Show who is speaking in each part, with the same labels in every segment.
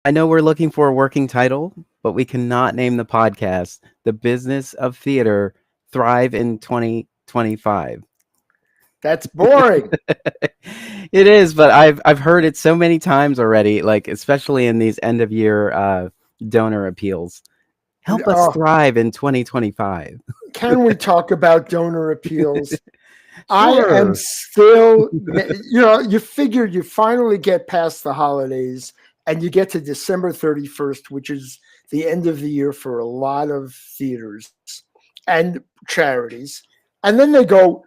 Speaker 1: I know we're looking for a working title, but we cannot name the podcast The Business of Theater Thrive in 2025.
Speaker 2: That's boring.
Speaker 1: It is, but I've heard it so many times already, like especially in these end of year donor appeals. Help us
Speaker 2: Oh,
Speaker 1: thrive in 2025.
Speaker 2: can we talk about donor appeals? I am
Speaker 1: Sure.
Speaker 2: still, you figure you finally get past the holidays and you get to December 31st, which is the end of the year for a lot of theaters and charities. And then they go,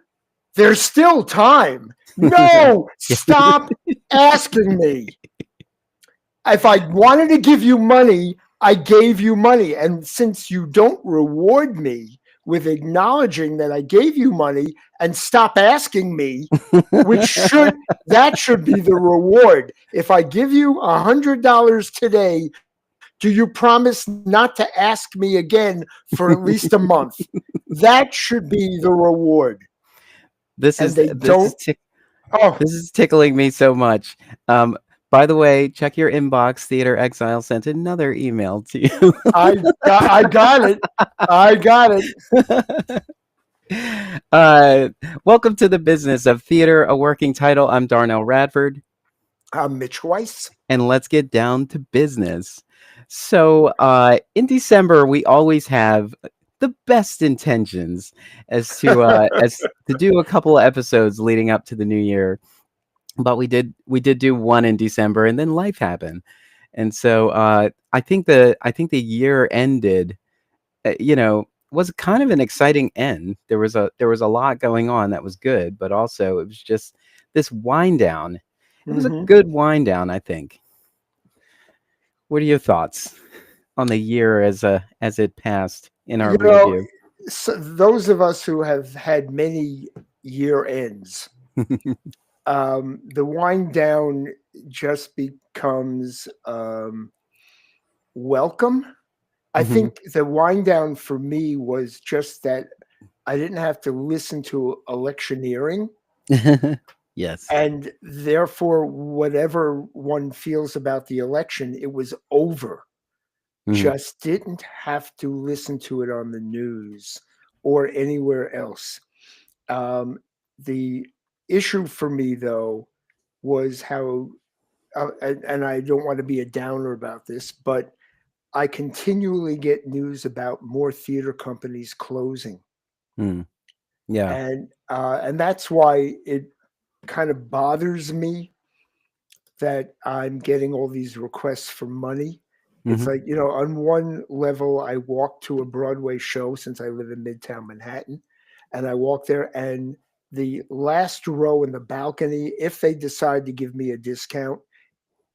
Speaker 2: there's still time. No, stop asking me. If I wanted to give you money, I gave you money. And since you don't reward me with acknowledging that I gave you money and stop asking me, that should be the reward. If I give you $100 today, do you promise not to ask me again for at least a month? That should be the reward.
Speaker 1: This
Speaker 2: And
Speaker 1: is
Speaker 2: they
Speaker 1: this
Speaker 2: don't.
Speaker 1: is
Speaker 2: Oh,
Speaker 1: this is tickling me so much. By the way, check your inbox. Theater Exile sent another email to you.
Speaker 2: I got it. I got it.
Speaker 1: uh, Welcome to the Business of Theater, a working title. I'm Darnelle Radford,
Speaker 2: I'm Mitch Weiss.
Speaker 1: and let's get down to business. So, in December, we always have the best intentions as to do a couple of episodes leading up to the new year, but we did do one in December, and then life happened, and so I think the year ended, was kind of an exciting end. There was a lot going on that was good, but also it was just this wind down. It was a
Speaker 2: Mm-hmm.
Speaker 1: good wind down, I think. What are your thoughts on the year as it passed in our
Speaker 2: You
Speaker 1: rear
Speaker 2: know,
Speaker 1: view?
Speaker 2: so those of us who have had many year ends, the wind down just becomes welcome. I
Speaker 1: Hmm.
Speaker 2: think the wind down for me was just that I didn't have to listen to electioneering.
Speaker 1: Yes.
Speaker 2: And therefore, whatever one feels about the election, it was over.
Speaker 1: Hmm.
Speaker 2: Just didn't have to listen to it on the news or anywhere else. Um, the issue for me, though, was how, and I don't want to be a downer about this, but I continually get news about more theater companies closing,
Speaker 1: Mm. Yeah.
Speaker 2: and that's why it kind of bothers me that I'm getting all these requests for money. It's
Speaker 1: Hmm.
Speaker 2: like, on one level, I walk to a Broadway show since I live in Midtown Manhattan, and I walk there, and the last row in the balcony, if they decide to give me a discount,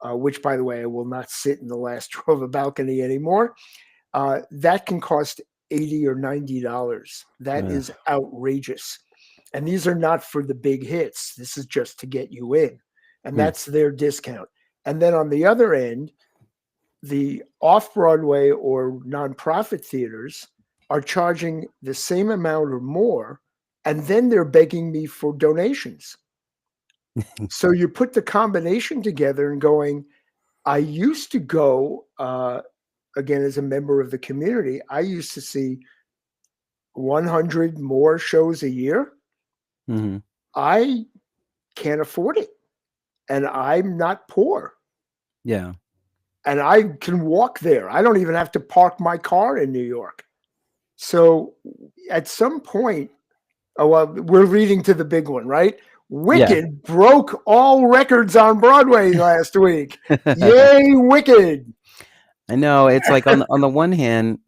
Speaker 2: which, by the way, I will not sit in the last row of a balcony anymore, that can cost $80 or $90. That
Speaker 1: Uh,
Speaker 2: is outrageous. And these are not for the big hits. This is just to get you in. And
Speaker 1: hmm.
Speaker 2: that's their discount. And then on the other end, the off Broadway or nonprofit theaters are charging the same amount or more. And then they're begging me for donations. So you put the combination together and going, I used to go, again, as a member of the community, I used to see 100 more shows a year.
Speaker 1: Hmm.
Speaker 2: I can't afford it. And I'm not poor.
Speaker 1: Yeah.
Speaker 2: And I can walk there. I don't even have to park my car in New York. So at some point, oh, well, we're leading to the big one, right?
Speaker 1: Yeah.
Speaker 2: Wicked broke all records on Broadway last week. Yay, Wicked.
Speaker 1: I know, it's like on the one hand,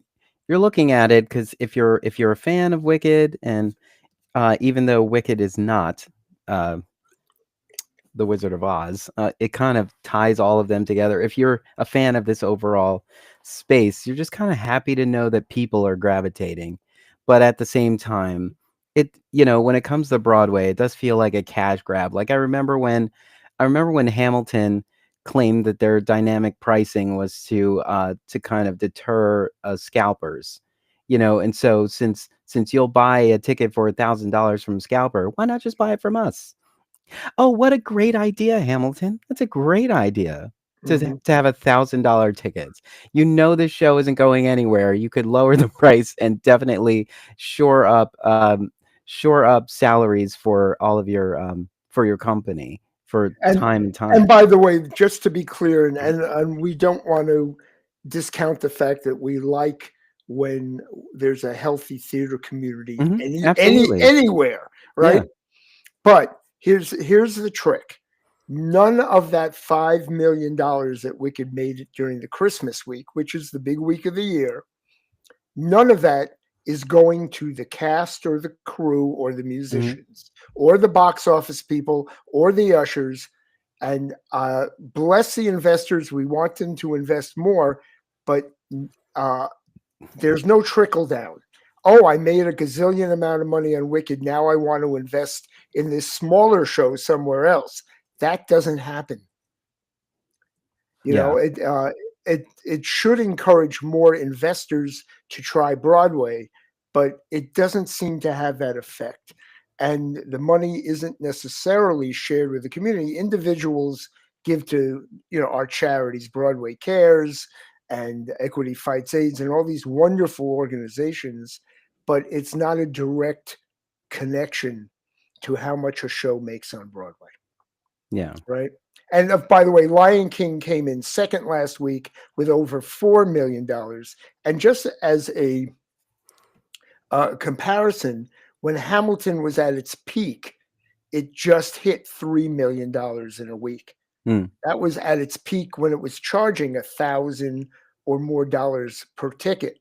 Speaker 1: you're looking at it because if you're a fan of Wicked, and even though Wicked is not uh, the Wizard of Oz, it kind of ties all of them together. If you're a fan of this overall space, you're just kind of happy to know that people are gravitating. But at the same time, when it comes to Broadway, it does feel like a cash grab. Like I remember when Hamilton claimed that their dynamic pricing was to kind of deter scalpers. And so since you'll buy a ticket for $1,000 from a scalper, why not just buy it from us? Oh, what a great idea, Hamilton. That's a great idea. to
Speaker 2: Hmm.
Speaker 1: to have $1,000 tickets. You know this show isn't going anywhere. You could lower the price and definitely shore up shore up salaries for your company for
Speaker 2: And
Speaker 1: time and
Speaker 2: and
Speaker 1: time.
Speaker 2: by the way, just to be clear, and we don't want to discount the fact that we like when there's a healthy theater community
Speaker 1: Absolutely.
Speaker 2: anywhere,
Speaker 1: Yeah.
Speaker 2: right? But here's the trick. None of that $5 million that Wicked made it during the Christmas week, which is the big week of the year, none of that is going to the cast or the crew or the
Speaker 1: Mhm.
Speaker 2: musicians or the box office people or the ushers. And bless the investors. We want them to invest more, but uh, there's no trickle down. Oh, I made a gazillion amount of money on Wicked. Now I want to invest in this smaller show somewhere else. That doesn't happen. You
Speaker 1: Yeah.
Speaker 2: know, it should encourage more investors to try Broadway, but it doesn't seem to have that effect. And the money isn't necessarily shared with the community. Individuals give to our charities, Broadway Cares and Equity Fights AIDS, and all these wonderful organizations, but it's not a direct connection to how much a show makes on Broadway,
Speaker 1: Yeah.
Speaker 2: right? And by the way, Lion King came in second last week with over $4 million. And just as a comparison, when Hamilton was at its peak, it just hit $3 million in a week.
Speaker 1: Hmm.
Speaker 2: That was at its peak when it was charging $1,000 or more dollars per ticket.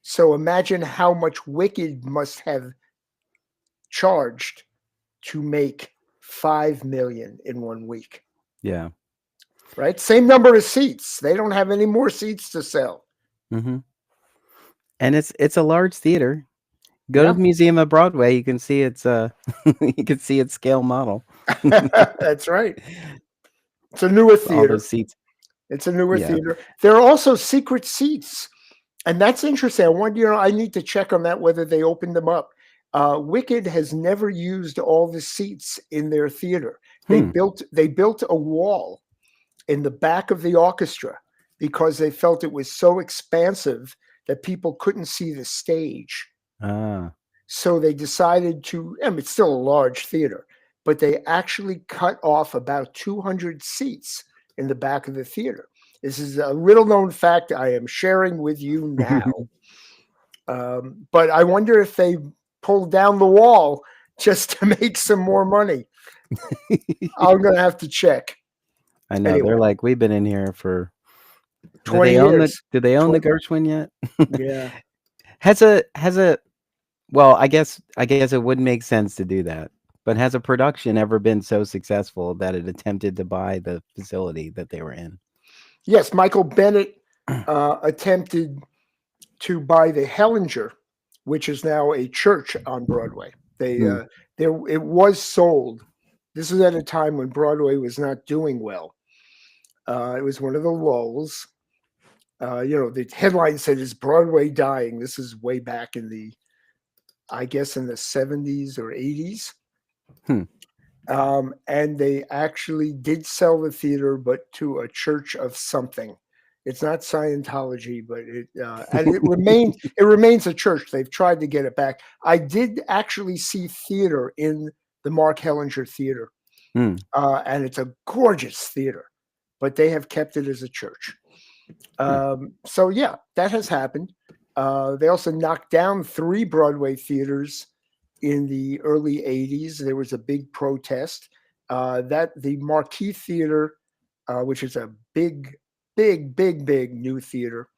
Speaker 2: So imagine how much Wicked must have charged to make 5 million in 1 week.
Speaker 1: Yeah.
Speaker 2: Right? Same number of seats. They don't have any more seats to sell.
Speaker 1: Mhm. And it's a large theater. Go to
Speaker 2: Yeah,
Speaker 1: the Museum of Broadway, you can see its you can see its scale model.
Speaker 2: that's right. It's a newer
Speaker 1: All those
Speaker 2: theater.
Speaker 1: seats.
Speaker 2: It's a newer
Speaker 1: Yeah.
Speaker 2: theater. There are also secret seats, and that's interesting. I wonder, I need to check on that whether they opened them up. Wicked has never used all the seats in their theater.
Speaker 1: Hmm.
Speaker 2: They built a wall in the back of the orchestra because they felt it was so expansive that people couldn't see the stage.
Speaker 1: Ah.
Speaker 2: So they decided to, it's still a large theater, but they actually cut off about 200 seats in the back of the theater. This is a little known fact I am sharing with you now. But I wonder if they pulled down the wall just to make some more money. I'm going to have to check.
Speaker 1: I know. They're
Speaker 2: Anyway,
Speaker 1: like, "We've been in here for." Do
Speaker 2: 20
Speaker 1: they own
Speaker 2: years.
Speaker 1: the
Speaker 2: 20,
Speaker 1: Gershwin yet?
Speaker 2: yeah.
Speaker 1: Has a well, I guess it would make sense to do that. But has a production ever been so successful that it attempted to buy the facility that they were in?
Speaker 2: Yes, Michael Bennett attempted to buy the Hellinger, which is now a church on Broadway.
Speaker 1: Hmm.
Speaker 2: It was sold. This is at a time when Broadway was not doing well. It was one of the lulls. The headline said, "Is Broadway dying?" This is way back I guess, in the 70s or 80s.
Speaker 1: Hmm.
Speaker 2: And they actually did sell the theater, but to a church of something. It's not Scientology, but it remains a church. They've tried to get it back. I did actually see theater in the Mark Hellinger Theater,
Speaker 1: Hmm.
Speaker 2: and it's a gorgeous theater, but they have kept it as a church. So yeah, that has happened. They also knocked down 3 Broadway theaters in the early 80s. There was a big protest that the Marquis Theater, which is a big, big, big, big new theater.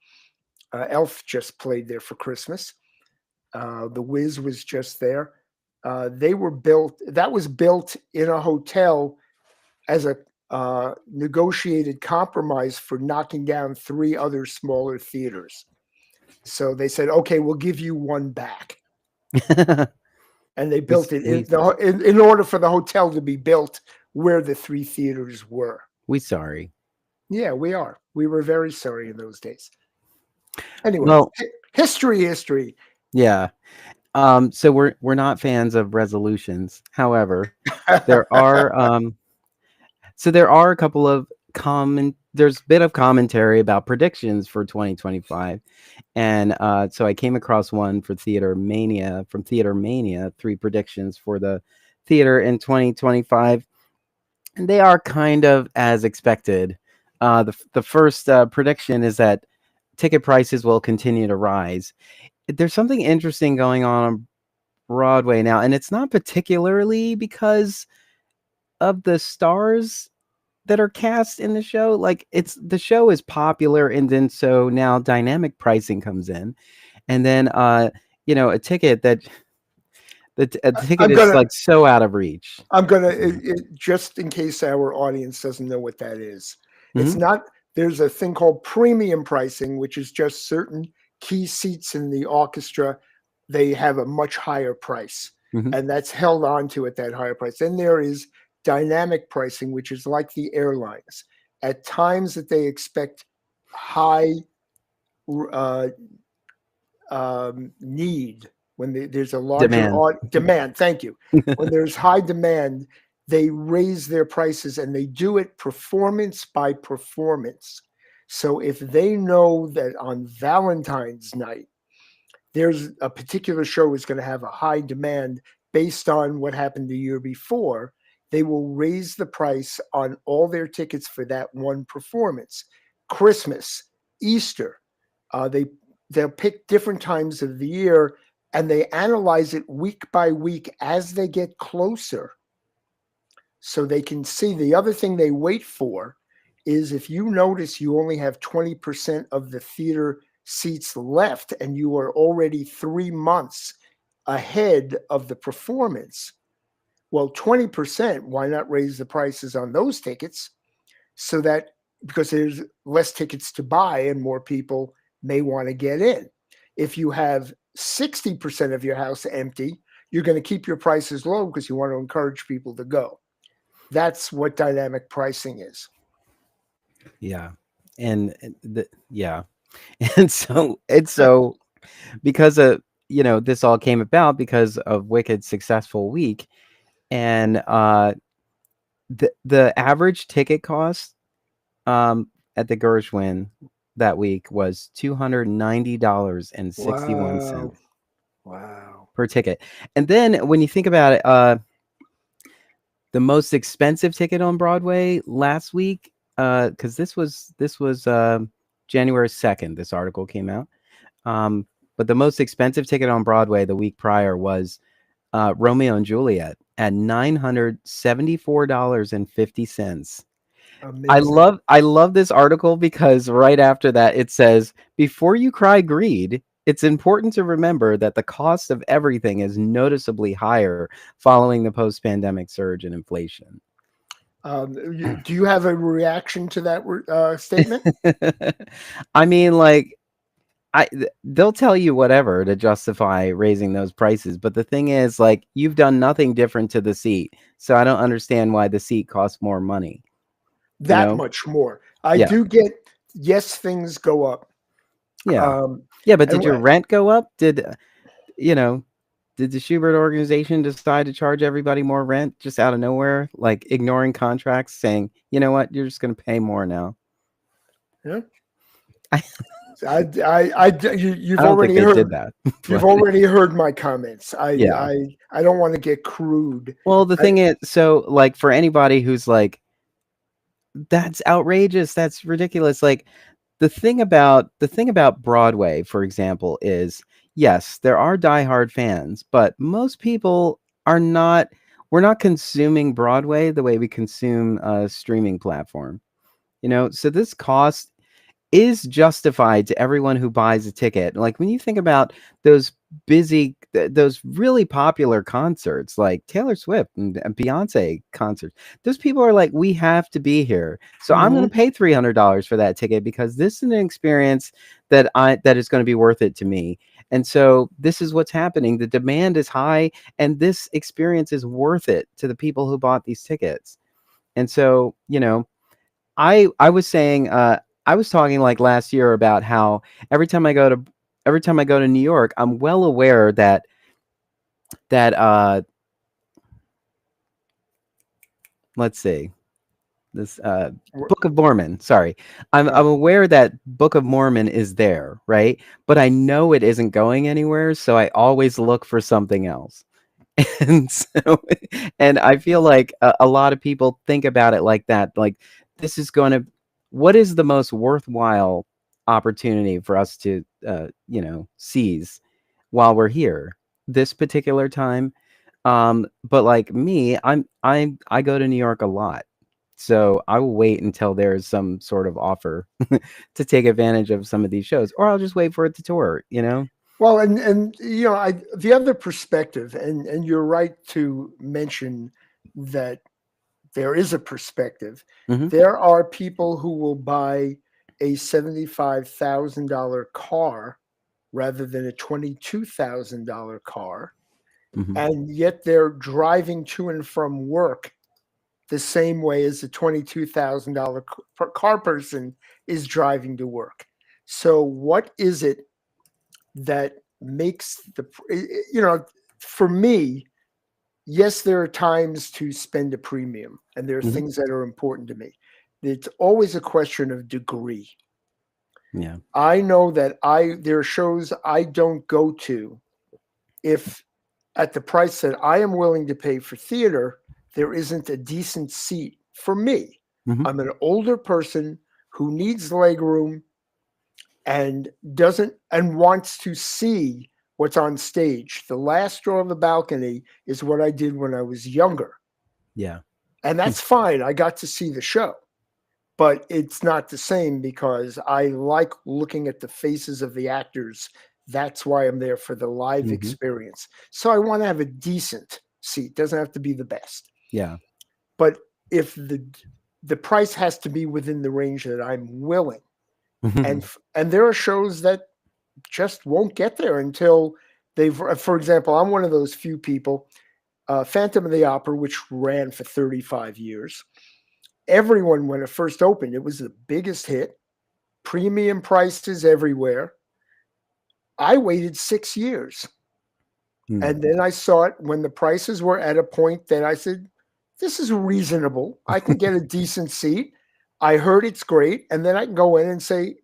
Speaker 2: Elf just played there for Christmas. The Wiz was just there. That was built in a hotel as a negotiated compromise for knocking down 3 other smaller theaters. So they said, okay, we'll give you one back. And they built it in order for the hotel to be built where the 3 theaters were.
Speaker 1: We sorry.
Speaker 2: Yeah, we are. We were very sorry in those days. Anyway,
Speaker 1: Well,
Speaker 2: history.
Speaker 1: yeah. So we're not fans of resolutions. However, there are there are a couple of there's a bit of commentary about predictions for 2025. And so I came across one for Theater Mania, from Theater Mania, 3 predictions for the theater in 2025. And they are kind of as expected. The first prediction is that ticket prices will continue to rise. There's something interesting going on Broadway now, and it's not particularly because of the stars that are cast in the show. Like, it's the show is popular, and then so now dynamic pricing comes in, and then a ticket that a ticket
Speaker 2: I'm
Speaker 1: is
Speaker 2: gonna
Speaker 1: like so out of reach.
Speaker 2: I'm gonna just in case our audience doesn't know what that is. It's
Speaker 1: Mm-hmm.
Speaker 2: not. There's a thing called premium pricing, which is just certain key seats in the orchestra. They have a much higher price,
Speaker 1: Mm-hmm.
Speaker 2: and that's held on to at that higher price. Then there is dynamic pricing, which is like the airlines. At times that they expect high uh, need, when there's a larger
Speaker 1: Demand.
Speaker 2: demand. Thank you. When there's high demand, they raise their prices, and they do it performance by performance. So if they know that on Valentine's night there's a particular show is going to have a high demand based on what happened the year before, they will raise the price on all their tickets for that one performance. Christmas, Easter, they'll pick different times of the year, and they analyze it week by week as they get closer, so they can see. The other thing they wait for is, if you notice you only have 20% of the theater seats left and you are already 3 months ahead of the performance, well, 20%, why not raise the prices on those tickets, so that, because there's less tickets to buy and more people may want to get in. If you have 60% of your house empty, you're going to keep your prices low because you want to encourage people to go. That's what dynamic pricing is.
Speaker 1: Yeah. And yeah. And so because of, this all came about because of Wicked's successful week, and the average ticket cost at the Gershwin that week was $290.61
Speaker 2: Wow. Wow.
Speaker 1: per ticket. And then when you think about it, the most expensive ticket on Broadway last week, because this was January 2nd, this article came out. But the most expensive ticket on Broadway the week prior was Romeo and Juliet at $974.50.
Speaker 2: Amazing.
Speaker 1: I love this article because right after that it says, before you cry greed, it's important to remember that the cost of everything is noticeably higher following the post-pandemic surge in inflation.
Speaker 2: Do you have a reaction to that statement?
Speaker 1: I mean, like, they'll tell you whatever to justify raising those prices, but the thing is, like, you've done nothing different to the seat, so I don't understand why the seat costs more money.
Speaker 2: That much more. I
Speaker 1: Yeah,
Speaker 2: do get, yes, things go up.
Speaker 1: yeah,
Speaker 2: Um,
Speaker 1: yeah. But did
Speaker 2: and
Speaker 1: your rent go up? You know? Did the Schubert organization decide to charge everybody more rent just out of nowhere, like ignoring contracts, saying, you know what, you're just going to pay more now?
Speaker 2: yeah,
Speaker 1: I,
Speaker 2: you've
Speaker 1: I don't think
Speaker 2: already
Speaker 1: they did
Speaker 2: heard.
Speaker 1: that.
Speaker 2: You've
Speaker 1: But
Speaker 2: already heard my comments.
Speaker 1: yeah.
Speaker 2: I don't want to get crude.
Speaker 1: Well, the
Speaker 2: I,
Speaker 1: thing is, so, like, for anybody who's like, that's outrageous, that's ridiculous. Like, the thing about Broadway, for example, is, yes, there are diehard fans, but most people are not. We're not consuming Broadway the way we consume a streaming platform. So this cost is justified to everyone who buys a ticket. Like, when you think about those those really popular concerts like Taylor Swift and Beyonce concerts, those people are like, we have to be here. So I'm going to
Speaker 2: Mhm.
Speaker 1: pay $300 for that ticket because this is an experience that is going to be worth it to me. And so this is what's happening. The demand is high, and this experience is worth it to the people who bought these tickets. And so, I was saying, I was talking like last year about how every time I go to New York, I'm well aware that let's see. this Book of Mormon. Sorry, I'm aware that Book of Mormon is there, right? But I know it isn't going anywhere, so I always look for something else. And so, and I feel like a lot of people think about it like that. Like, this is going to, what is the most worthwhile opportunity for us to, seize while we're here this particular time? But like me, I go to New York a lot. So I will wait until there's some sort of offer to take advantage of some of these shows, or I'll just wait for it to tour.
Speaker 2: Well, and the other perspective, and you're right to mention that there is a perspective.
Speaker 1: Hmm.
Speaker 2: There are people who will buy a $75,000 car rather than a $22,000 car,
Speaker 1: Hmm.
Speaker 2: and yet they're driving to and from work the same way as a $22,000 car person is driving to work. So, what is it that makes for me, yes, there are times to spend a premium and there are
Speaker 1: Hmm.
Speaker 2: things that are important to me. It's always a question of degree.
Speaker 1: Yeah.
Speaker 2: I know that there are shows I don't go to if at the price that I am willing to pay for theater, there isn't a decent seat for me.
Speaker 1: Hmm.
Speaker 2: I'm an older person who needs leg room and doesn't and wants to see what's on stage. The last row of the balcony is what I did when I was younger.
Speaker 1: Yeah.
Speaker 2: And that's fine. I got to see the show. But it's not the same because I like looking at the faces of the actors. That's why I'm there for the live
Speaker 1: Hmm.
Speaker 2: experience. So I want to have a decent seat. Doesn't have to be the best.
Speaker 1: Yeah.
Speaker 2: But if the price has to be within the range that I'm willing, and there are shows that just won't get there until they've. For example, I'm one of those few people. Phantom of the Opera, which ran for 35 years. Everyone, when it first opened, it was the biggest hit. Premium prices everywhere. I waited 6 years. And then I saw it when the prices were at a point that I said, this is reasonable. I can get a decent seat. I heard it's great. And then I can go in and say,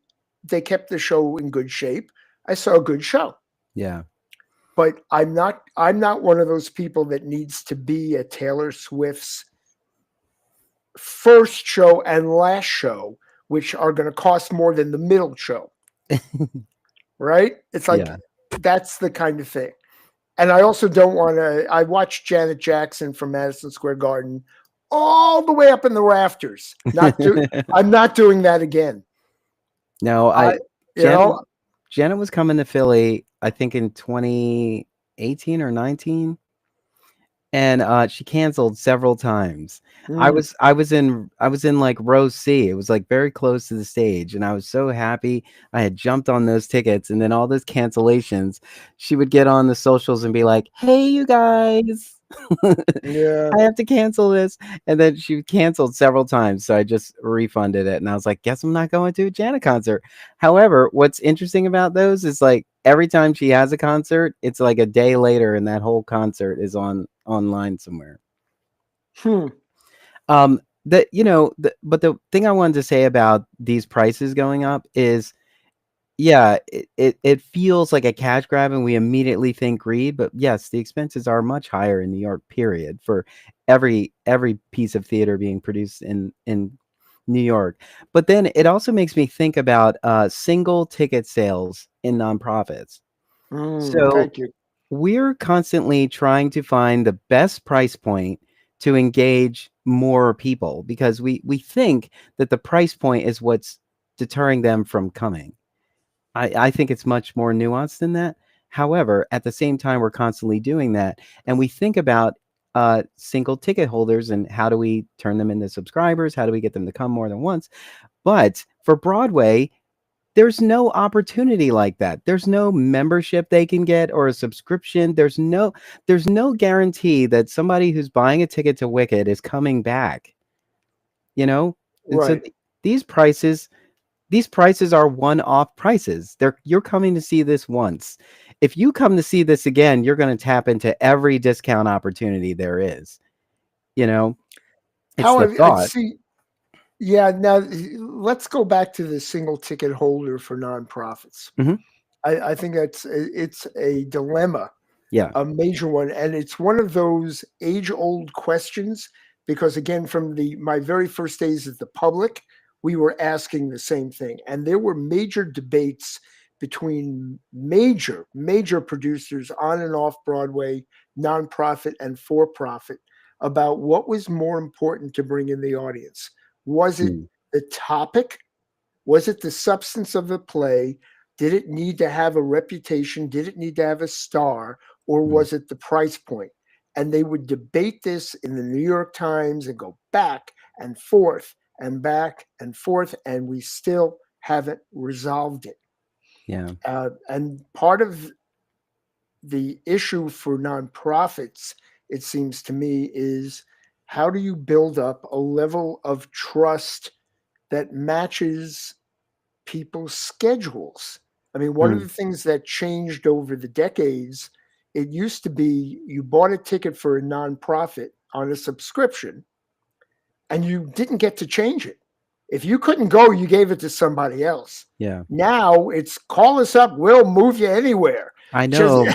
Speaker 2: they kept the show in good shape. I saw a good show.
Speaker 1: Yeah.
Speaker 2: But I'm not one of those people that needs to be at Taylor Swift's first show and last show, which are going to cost more than the middle show. Right? It's like,
Speaker 1: Yeah.
Speaker 2: that's the kind of thing. And I also don't want to. I watched Janet Jackson from Madison Square Garden all the way up in the rafters. I'm not doing that again.
Speaker 1: No,
Speaker 2: You know,
Speaker 1: Janet was coming to Philly, I think in 2018 or 19. And she canceled several times. I was in like row C. It was like very close to the stage, and I was so happy I had jumped on those tickets. And then all those cancellations, she would get on the socials and be like, "Hey, you guys,
Speaker 2: yeah.
Speaker 1: I have to cancel this." And then she canceled several times, so I just refunded it. And I was like, "Guess I'm not going to a Janet concert." However, what's interesting about those is like every time she has a concert, it's like a day later, and that whole concert is online somewhere. But the thing I wanted to say about these prices going up is, yeah, it feels like a cash grab, and we immediately think greed. But yes, the expenses are much higher in New York, period, for every piece of theater being produced in New York. But then it also makes me think about single ticket sales in nonprofits. So
Speaker 2: Thank you.
Speaker 1: we're constantly trying to find the best price point to engage more people, because we think that the price point is what's deterring them from coming. I think it's much more nuanced than that. However, at the same time, we're constantly doing that, and we think about single ticket holders and how do we turn them into subscribers? How do we get them to come more than once? But for Broadway, there's no opportunity like that. There's no membership they can get or a subscription. There's no guarantee that somebody who's buying a ticket to Wicked is coming back. And so
Speaker 2: Right.
Speaker 1: these prices are one-off prices. You're coming to see this once. If you come to see this again, you're going to tap into every discount opportunity there is. You know, it's
Speaker 2: How
Speaker 1: the
Speaker 2: I
Speaker 1: thought.
Speaker 2: see. Yeah. Now let's go back to the single ticket holder for nonprofits.
Speaker 1: Hmm.
Speaker 2: I think it's a dilemma,
Speaker 1: Yeah.
Speaker 2: a major one, and it's one of those age-old questions. Because again, from the my very first days at the public, we were asking the same thing, and there were major debates between major producers on and off Broadway, nonprofit and for-profit, about what was more important to bring in the audience. Was it
Speaker 1: Mm.
Speaker 2: the topic? Was it the substance of the play? Did it need to have a reputation? Did it need to have a star? Or
Speaker 1: Mm.
Speaker 2: was it the price point? And they would debate this in the New York Times and go back and forth and back and forth, and we still haven't resolved it.
Speaker 1: Yeah.
Speaker 2: And part of the issue for nonprofits, it seems to me, is how do you build up a level of trust that matches people's schedules? I mean, one of
Speaker 1: Mm.
Speaker 2: the things that changed over the decades, it used to be you bought a ticket for a nonprofit on a subscription and you didn't get to change it. If you couldn't go, you gave it to somebody else.
Speaker 1: Yeah.
Speaker 2: Now it's call us up, we'll move you anywhere.
Speaker 1: I
Speaker 2: Just
Speaker 1: know.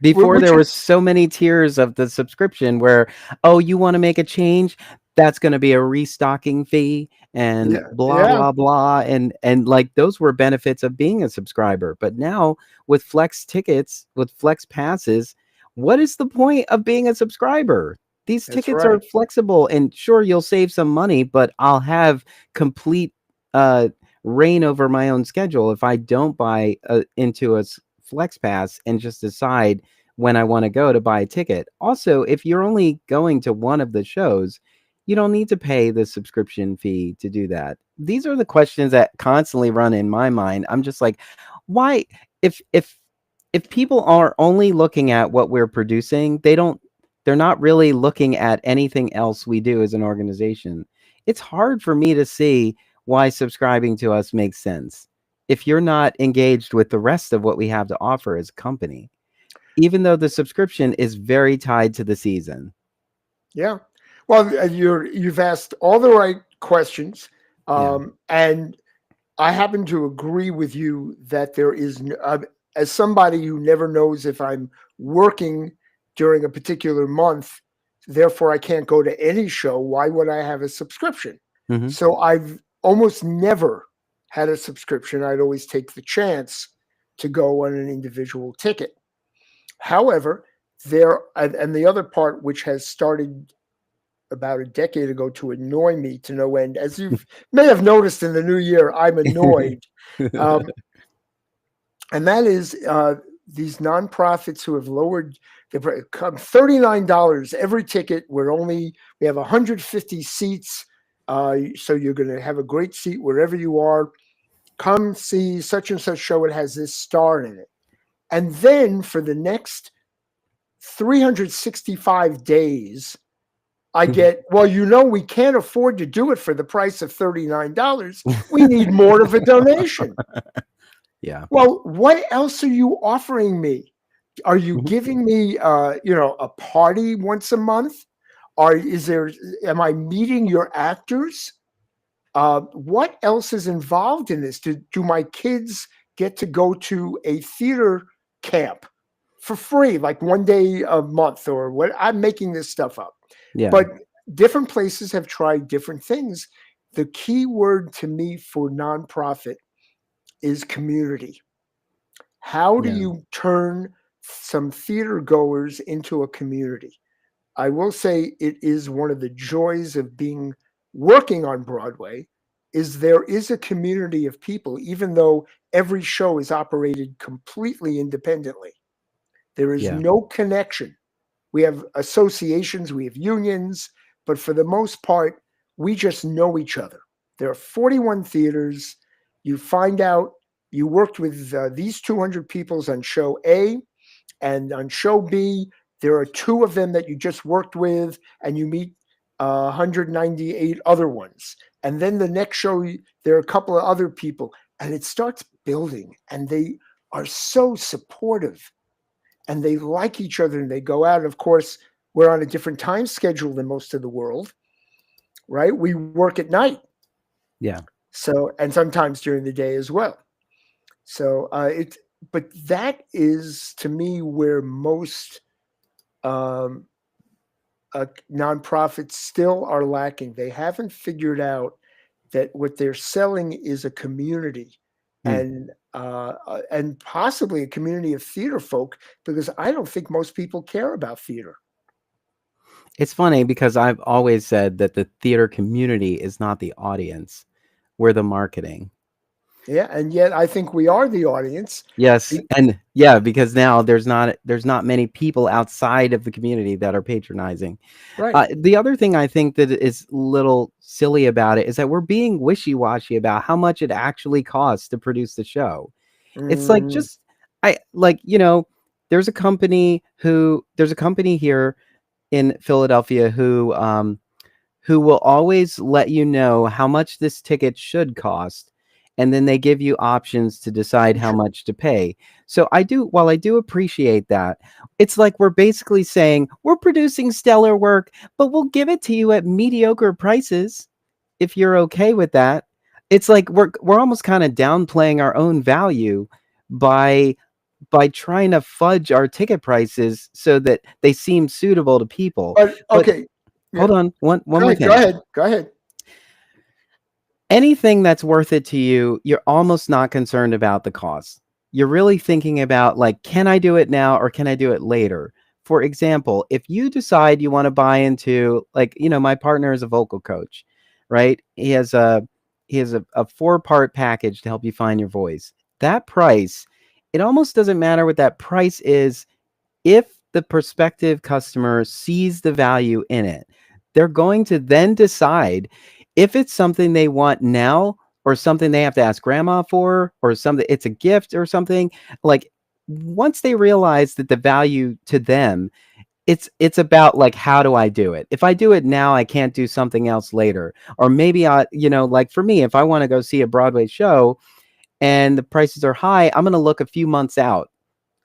Speaker 1: Before
Speaker 2: which
Speaker 1: there
Speaker 2: is
Speaker 1: was so many tiers of the subscription where, oh, you want to make a change? That's going to be a restocking fee and
Speaker 2: yeah,
Speaker 1: blah
Speaker 2: yeah,
Speaker 1: blah blah, and like those were benefits of being a subscriber. But now with flex tickets, with flex passes, what is the point of being a subscriber? These
Speaker 2: that's
Speaker 1: tickets are
Speaker 2: right.
Speaker 1: flexible and sure you'll save some money, but I'll have complete uh reign over my own schedule if I don't buy into a flex pass and just decide when I want to go to buy a ticket. Also, if you're only going to one of the shows, you don't need to pay the subscription fee to do that. These are the questions that constantly run in my mind. I'm just like, why if people are only looking at what we're producing, they're not really looking at anything else we do as an organization. It's hard for me to see why subscribing to us makes sense if you're not engaged with the rest of what we have to offer as a company, even though the subscription is very tied to the season.
Speaker 2: Yeah. Well, you've asked all the right questions,
Speaker 1: Yeah.
Speaker 2: and I happen to agree with you that there is, as somebody who never knows if I'm working during a particular month, therefore I can't go to any show. Why would I have a subscription?
Speaker 1: Hmm.
Speaker 2: So I've almost never had a subscription. I'd always take the chance to go on an individual ticket. However, and the other part which has started about a decade ago to annoy me to no end. As you may have noticed in the new year, I'm annoyed. Um, and that is these nonprofits who have lowered the $39 every ticket. We have 150 seats. So you're going to have a great seat wherever you are. Come see such and such show. It has this star in it. And then for the next 365 days, I get, well, we can't afford to do it for the price of $39. We need more of a donation.
Speaker 1: Yeah.
Speaker 2: Well, what else are you offering me? Are you
Speaker 1: Mhm.
Speaker 2: giving me, a party once a month? Am I meeting your actors? What else is involved in this? Do my kids get to go to a theater camp for free, like one day a month or what? I'm making this stuff up.
Speaker 1: Yeah.
Speaker 2: But different places have tried different things. The key word to me for nonprofit is community. How do
Speaker 1: Yeah.
Speaker 2: you turn some theater goers into a community? I will say it is one of the joys of being working on Broadway is there is a community of people, even though every show is operated completely independently. There is
Speaker 1: Yeah.
Speaker 2: no connection. We have associations, we have unions, but for the most part, we just know each other. There are 41 theaters. You find out you worked with these 200 peoples on show A, and on show B, there are two of them that you just worked with, and you meet 198 other ones. And then the next show, there are a couple of other people, and it starts building, and they are so supportive and they like each other and they go out. And of course, we're on a different time schedule than most of the world, right? We work at night.
Speaker 1: Yeah.
Speaker 2: So, and sometimes during the day as well. So but that is to me where most um, nonprofits still are lacking. They haven't figured out that what they're selling is a community,
Speaker 1: Mm.
Speaker 2: and possibly a community of theater folk, because I don't think most people care about theater.
Speaker 1: It's funny because I've always said that the theater community is not the audience. We're the marketing.
Speaker 2: Yeah, and yet I think we are the audience.
Speaker 1: Yes,
Speaker 2: Be-
Speaker 1: and yeah, because now there's not many people outside of the community that are patronizing.
Speaker 2: right.
Speaker 1: The other thing I think that is a little silly about it is that we're being wishy-washy about how much it actually costs to produce the show. It's like
Speaker 2: Mm,
Speaker 1: just I like, there's a company here in Philadelphia who will always let you know how much this ticket should cost, and then they give you options to decide how
Speaker 2: sure.
Speaker 1: much to pay. So while I do appreciate that, it's like we're basically saying we're producing stellar work, but we'll give it to you at mediocre prices if you're okay with that. It's like we're almost kind of downplaying our own value by trying to fudge our ticket prices so that they seem suitable to people.
Speaker 2: But
Speaker 1: But
Speaker 2: okay, yeah.
Speaker 1: hold on, one
Speaker 2: Go
Speaker 1: more
Speaker 2: ahead. Go
Speaker 1: thing.
Speaker 2: ahead. Go ahead.
Speaker 1: Anything that's worth it to you, you're almost not concerned about the cost. You're really thinking about, like, can I do it now or can I do it later? For example, if you decide you want to buy into, like, my partner is a vocal coach, right? He has a 4-part package to help you find your voice. That price, it almost doesn't matter what that price is if the prospective customer sees the value in it. They're going to then decide if it's something they want now or something they have to ask grandma for or something it's a gift or something. Like, once they realize that the value to them, it's about, like, how do I do it? If I do it now, I can't do something else later. Or maybe like for me, if I want to go see a Broadway show and the prices are high, I'm going to look a few months out.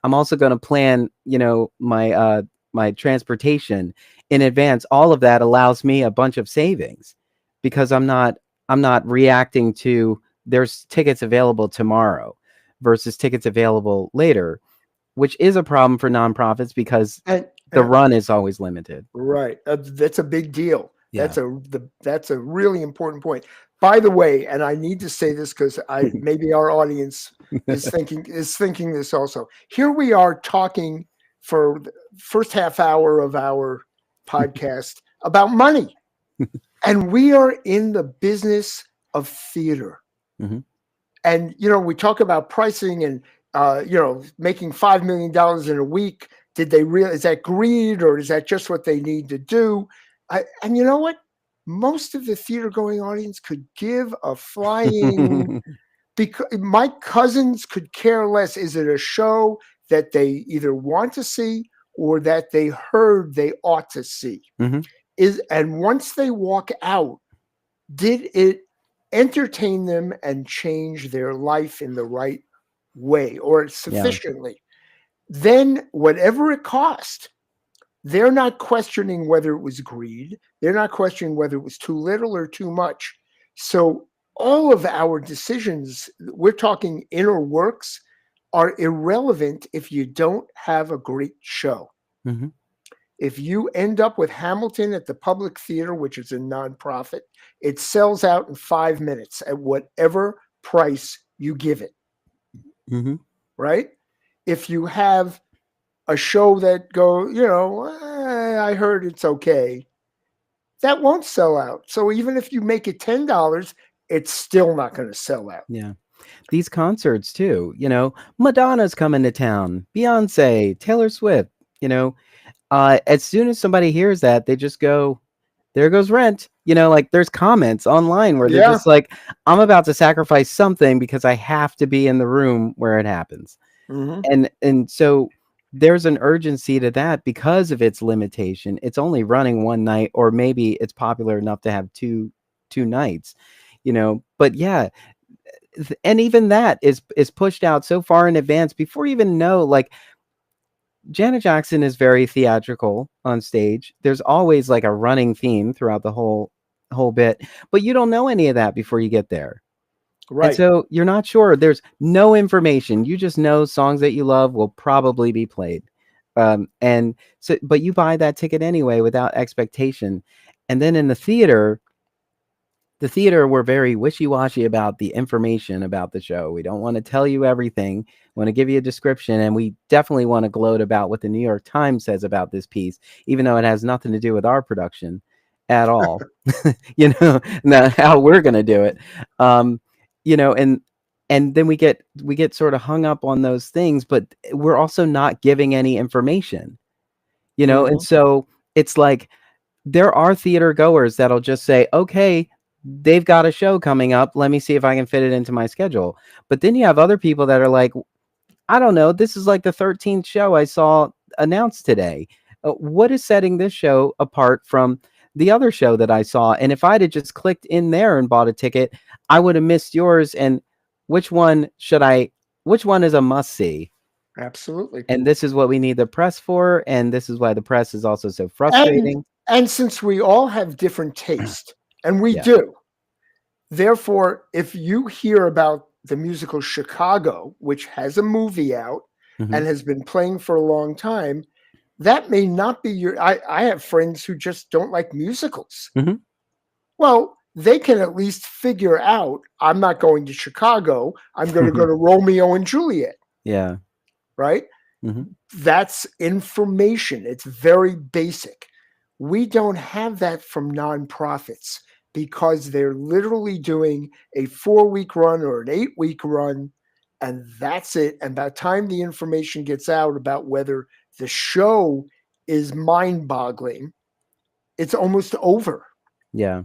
Speaker 1: I'm also going to plan, my transportation in advance. All of that allows me a bunch of savings because I'm not reacting to there's tickets available tomorrow versus tickets available later, which is a problem for nonprofits because
Speaker 2: And
Speaker 1: the run is always limited.
Speaker 2: right, that's a big deal.
Speaker 1: Yeah.
Speaker 2: That's a really important point. By the way, and I need to say this because I maybe our audience is thinking this also. Here we are talking for the first half hour of our podcast about money, and we are in the business of theater.
Speaker 1: Mhm.
Speaker 2: And we talk about pricing and making $5 million in a week. Did they really? Is that greed, or is that just what they need to do? And you know what? Most of the theater going audience could give a flying, because my cousins could care less. Is it a show that they either want to see or that they heard they ought to see?
Speaker 1: Mhm.
Speaker 2: And once they walk out, did it entertain them and change their life in the right way or
Speaker 1: Yeah.
Speaker 2: sufficiently? Then whatever it cost, they're not questioning whether it was greed. They're not questioning whether it was too little or too much. So all of our decisions, we're talking inner works, are irrelevant if you don't have a great show.
Speaker 1: Mhm.
Speaker 2: If you end up with Hamilton at the Public Theater, which is a nonprofit, it sells out in 5 minutes at whatever price you give it,
Speaker 1: Mhm.
Speaker 2: right? If you have a show that I heard it's okay, that won't sell out. So even if you make it $10, it's still not going to sell out.
Speaker 1: Yeah. These concerts too, Madonna's coming to town, Beyonce, Taylor Swift, as soon as somebody hears that, they just go, there goes rent. Like, there's comments online where they're
Speaker 2: Yeah.
Speaker 1: just like, I'm about to sacrifice something because I have to be in the room where it happens.
Speaker 2: Mm-hmm.
Speaker 1: And so there's an urgency to that because of its limitation. It's only running one night, or maybe it's popular enough to have two nights, but yeah. And even that is pushed out so far in advance before you even know, like, Janet Jackson is very theatrical on stage. There's always, like, a running theme throughout the whole whole bit, but you don't know any of that before you get there. And
Speaker 2: Right.
Speaker 1: so you're not sure. There's no information. You just know songs that you love will probably be played. And so, but you buy that ticket anyway without expectation. And then in the theater, we're very wishy-washy about the information about the show. We don't want to tell you everything. We want to give you a description, and we definitely want to gloat about what the New York Times says about this piece, even though it has nothing to do with our production at all. Not how we're going to do it. Um, and then we get sort of hung up on those things, but we're also not giving any information. And
Speaker 2: Mhm.
Speaker 1: so it's like there are theater goers that'll just say, okay, they've got a show coming up. Let me see if I can fit it into my schedule. But then you have other people that are like, I don't know. This is like the 13th show I saw announced today. What is setting this show apart from the other show that I saw? And if I'd have just clicked in there and bought a ticket, I would have missed yours. And which one which one is a must see?
Speaker 2: Absolutely.
Speaker 1: And this is what we need the press for. And this is why the press is also so
Speaker 2: And
Speaker 1: frustrating.
Speaker 2: and since we all have different taste, and we
Speaker 1: Yeah.
Speaker 2: do, therefore, if you hear about the musical Chicago, which has a movie out
Speaker 1: Hmm.
Speaker 2: and has been playing for a long time, that may not be your. I have friends who just don't like musicals.
Speaker 1: Hmm.
Speaker 2: Well, they can at least figure out I'm not going to Chicago. I'm going to go to Romeo and Juliet,
Speaker 1: Yeah.
Speaker 2: right?
Speaker 1: Hmm.
Speaker 2: That's information. It's very basic. We don't have that from nonprofits because they're literally doing a 4-week run or an 8-week run, and that's it. And by the time the information gets out about whether the show is mind boggling, it's almost over.
Speaker 1: Yeah.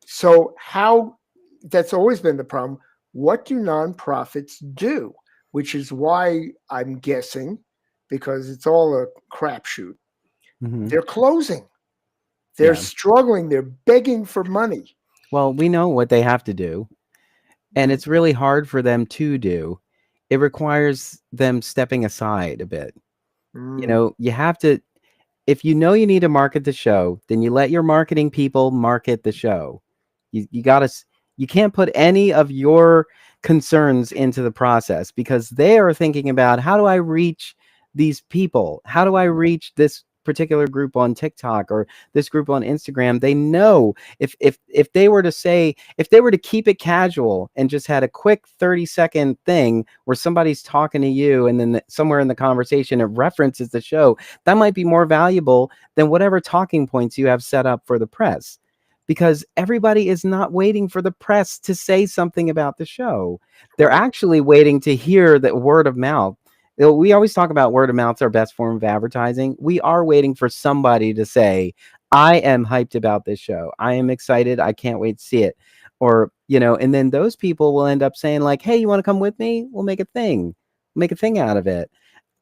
Speaker 2: So, how that's always been the problem. What do nonprofits do? Which is why I'm guessing, because it's all a crapshoot,
Speaker 1: Hmm.
Speaker 2: they're closing. They're
Speaker 1: Yeah.
Speaker 2: struggling. They're begging for money.
Speaker 1: Well, we know what they have to do, and
Speaker 2: Mm,
Speaker 1: it's really hard for them to do. It requires them stepping aside a bit.
Speaker 2: mm,
Speaker 1: You have to, if you know you need to market the show, then you let your marketing people market the show. You got to, you can't put any of your concerns into the process because they are thinking about how do I reach these people? How do I reach this particular group on TikTok or this group on Instagram? They know if they were to say, if they were to keep it casual and just had a quick 30-second thing where somebody's talking to you and then somewhere in the conversation it references the show, that might be more valuable than whatever talking points you have set up for the press, because everybody is not waiting for the press to say something about the show. They're
Speaker 2: right.
Speaker 1: actually waiting to hear the word of mouth. We always talk about word of mouth's our best form of advertising. We are waiting for somebody to say, I am hyped about this show. I am excited. I can't wait to see it. Or, and then those people will end up saying, like, hey, you want to come with me? We'll make a thing. Make a thing out of it.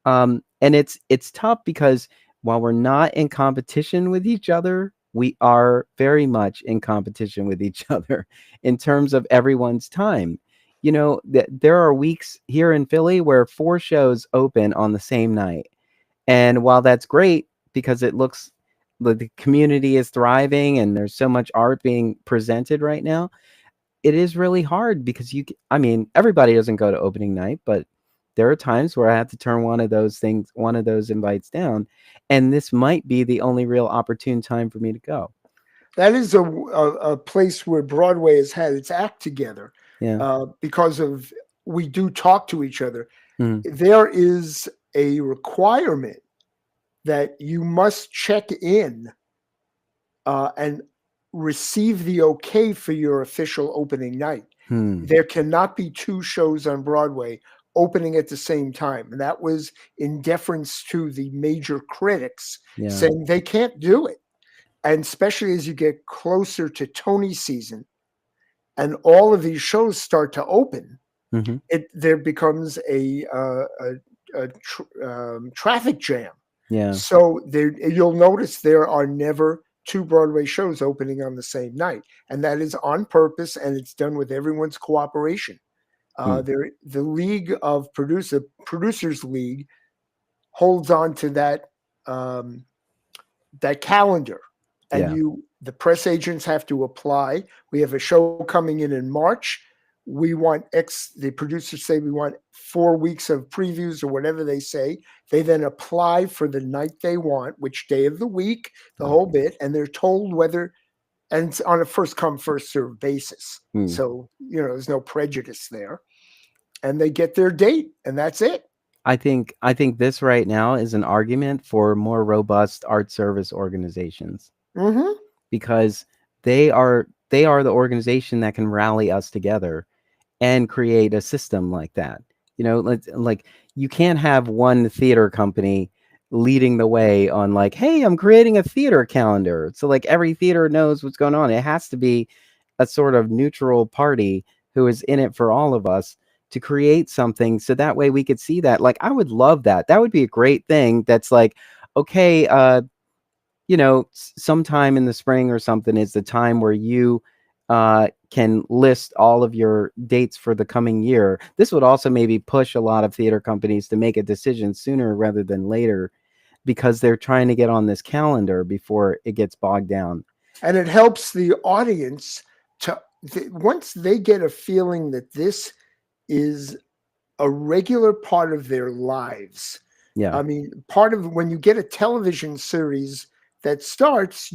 Speaker 1: And it's tough because while we're not in competition with each other, we are very much in competition with each other in terms of everyone's time. There are weeks here in Philly where 4 shows open on the same night. And while that's great because it looks like the community is thriving and there's so much art being presented right now, it is really hard because I mean, everybody doesn't go to opening night, but there are times where I have to turn one of those invites down. And this might be the only real opportune time for me to go.
Speaker 2: That is a place where Broadway has had its act together
Speaker 1: Yeah.
Speaker 2: because of we do talk to each other.
Speaker 1: Mm.
Speaker 2: There is a requirement that you must check in and receive the okay for your official opening night.
Speaker 1: Hmm.
Speaker 2: There cannot be 2 shows on Broadway opening at the same time. And that was in deference to the major critics
Speaker 1: Yeah.
Speaker 2: saying they can't do it. And especially as you get closer to Tony season and all of these shows start to open,
Speaker 1: Hmm.
Speaker 2: there becomes traffic jam.
Speaker 1: Yeah.
Speaker 2: So you'll notice there are never 2 Broadway shows opening on the same night, and that is on purpose, and it's done with everyone's cooperation.
Speaker 1: Hmm.
Speaker 2: The League of Producers League holds on to that calendar, and
Speaker 1: Yeah.
Speaker 2: the press agents have to apply. We have a show coming in March. We want X, the producers say we want 4 weeks of previews or whatever they say. They then apply for the night they want, which day of the week, the
Speaker 1: Oh.
Speaker 2: whole bit, and they're told whether, and it's on a first come, first served basis.
Speaker 1: Hmm.
Speaker 2: So, there's no prejudice there. And they get their date, and that's it.
Speaker 1: I think this right now is an argument for more robust art service organizations,
Speaker 2: Mm-hmm.
Speaker 1: because they are the organization that can rally us together and create a system like that. Like you can't have one theater company leading the way on, like, hey, I'm creating a theater calendar. So like every theater knows what's going on. It has to be a sort of neutral party who is in it for all of us to create something, so that way we could see that. Like I would love that. That would be a great thing. That's like, okay, sometime in the spring or something is the time where you can list all of your dates for the coming year. This would also maybe push a lot of theater companies to make a decision sooner rather than later, because they're trying to get on this calendar before it gets bogged down.
Speaker 2: And it helps the audience to, once they get a feeling that this is a regular part of their lives.
Speaker 1: Yeah.
Speaker 2: I mean, part of when you get a television series that starts,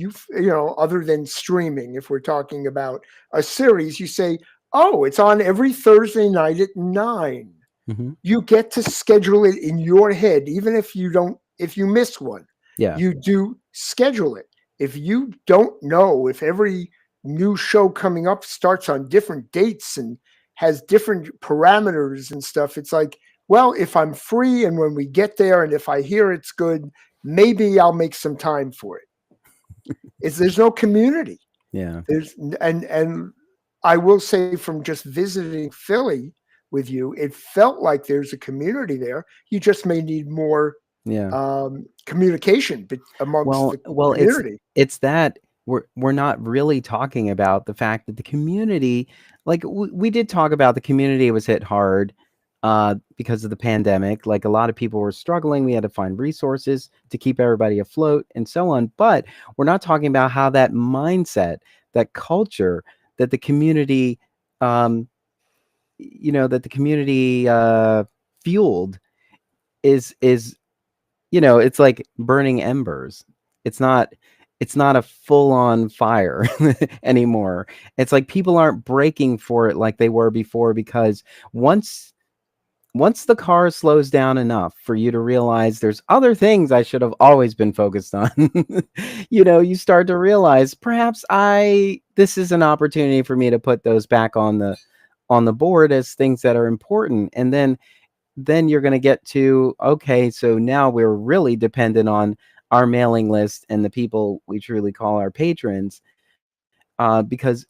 Speaker 2: other than streaming, if we're talking about a series, you say, oh, it's on every Thursday night at 9.
Speaker 1: Mm-hmm.
Speaker 2: You get to schedule it in your head, even if you miss one,
Speaker 1: Yeah.
Speaker 2: you do schedule it. If you don't know if every new show coming up starts on different dates and has different parameters and stuff, it's like, well, if I'm free and when we get there and if I hear it's good, maybe I'll make some time for it. There's no community.
Speaker 1: Yeah.
Speaker 2: And I will say, from just visiting Philly with you, it felt like there's a community there. You just may need more
Speaker 1: Yeah.
Speaker 2: communication amongst the
Speaker 1: Well,
Speaker 2: community.
Speaker 1: it's that we're not really talking about the fact that the community, like we did talk about the community was hit hard because of the pandemic. Like a lot of people were struggling. We had to find resources to keep everybody afloat and so on. But we're not talking about how that mindset, that culture, that the community, that the community fueled is it's like burning embers. It's not it's not a full-on fire anymore. It's like people aren't breaking for it like they were before, because once the car slows down enough for you to realize there's other things I should have always been focused on, you start to realize perhaps this is an opportunity for me to put those back on the board as things that are important. And then you're going to get to, okay, so now we're really dependent on our mailing list and the people we truly call our patrons, because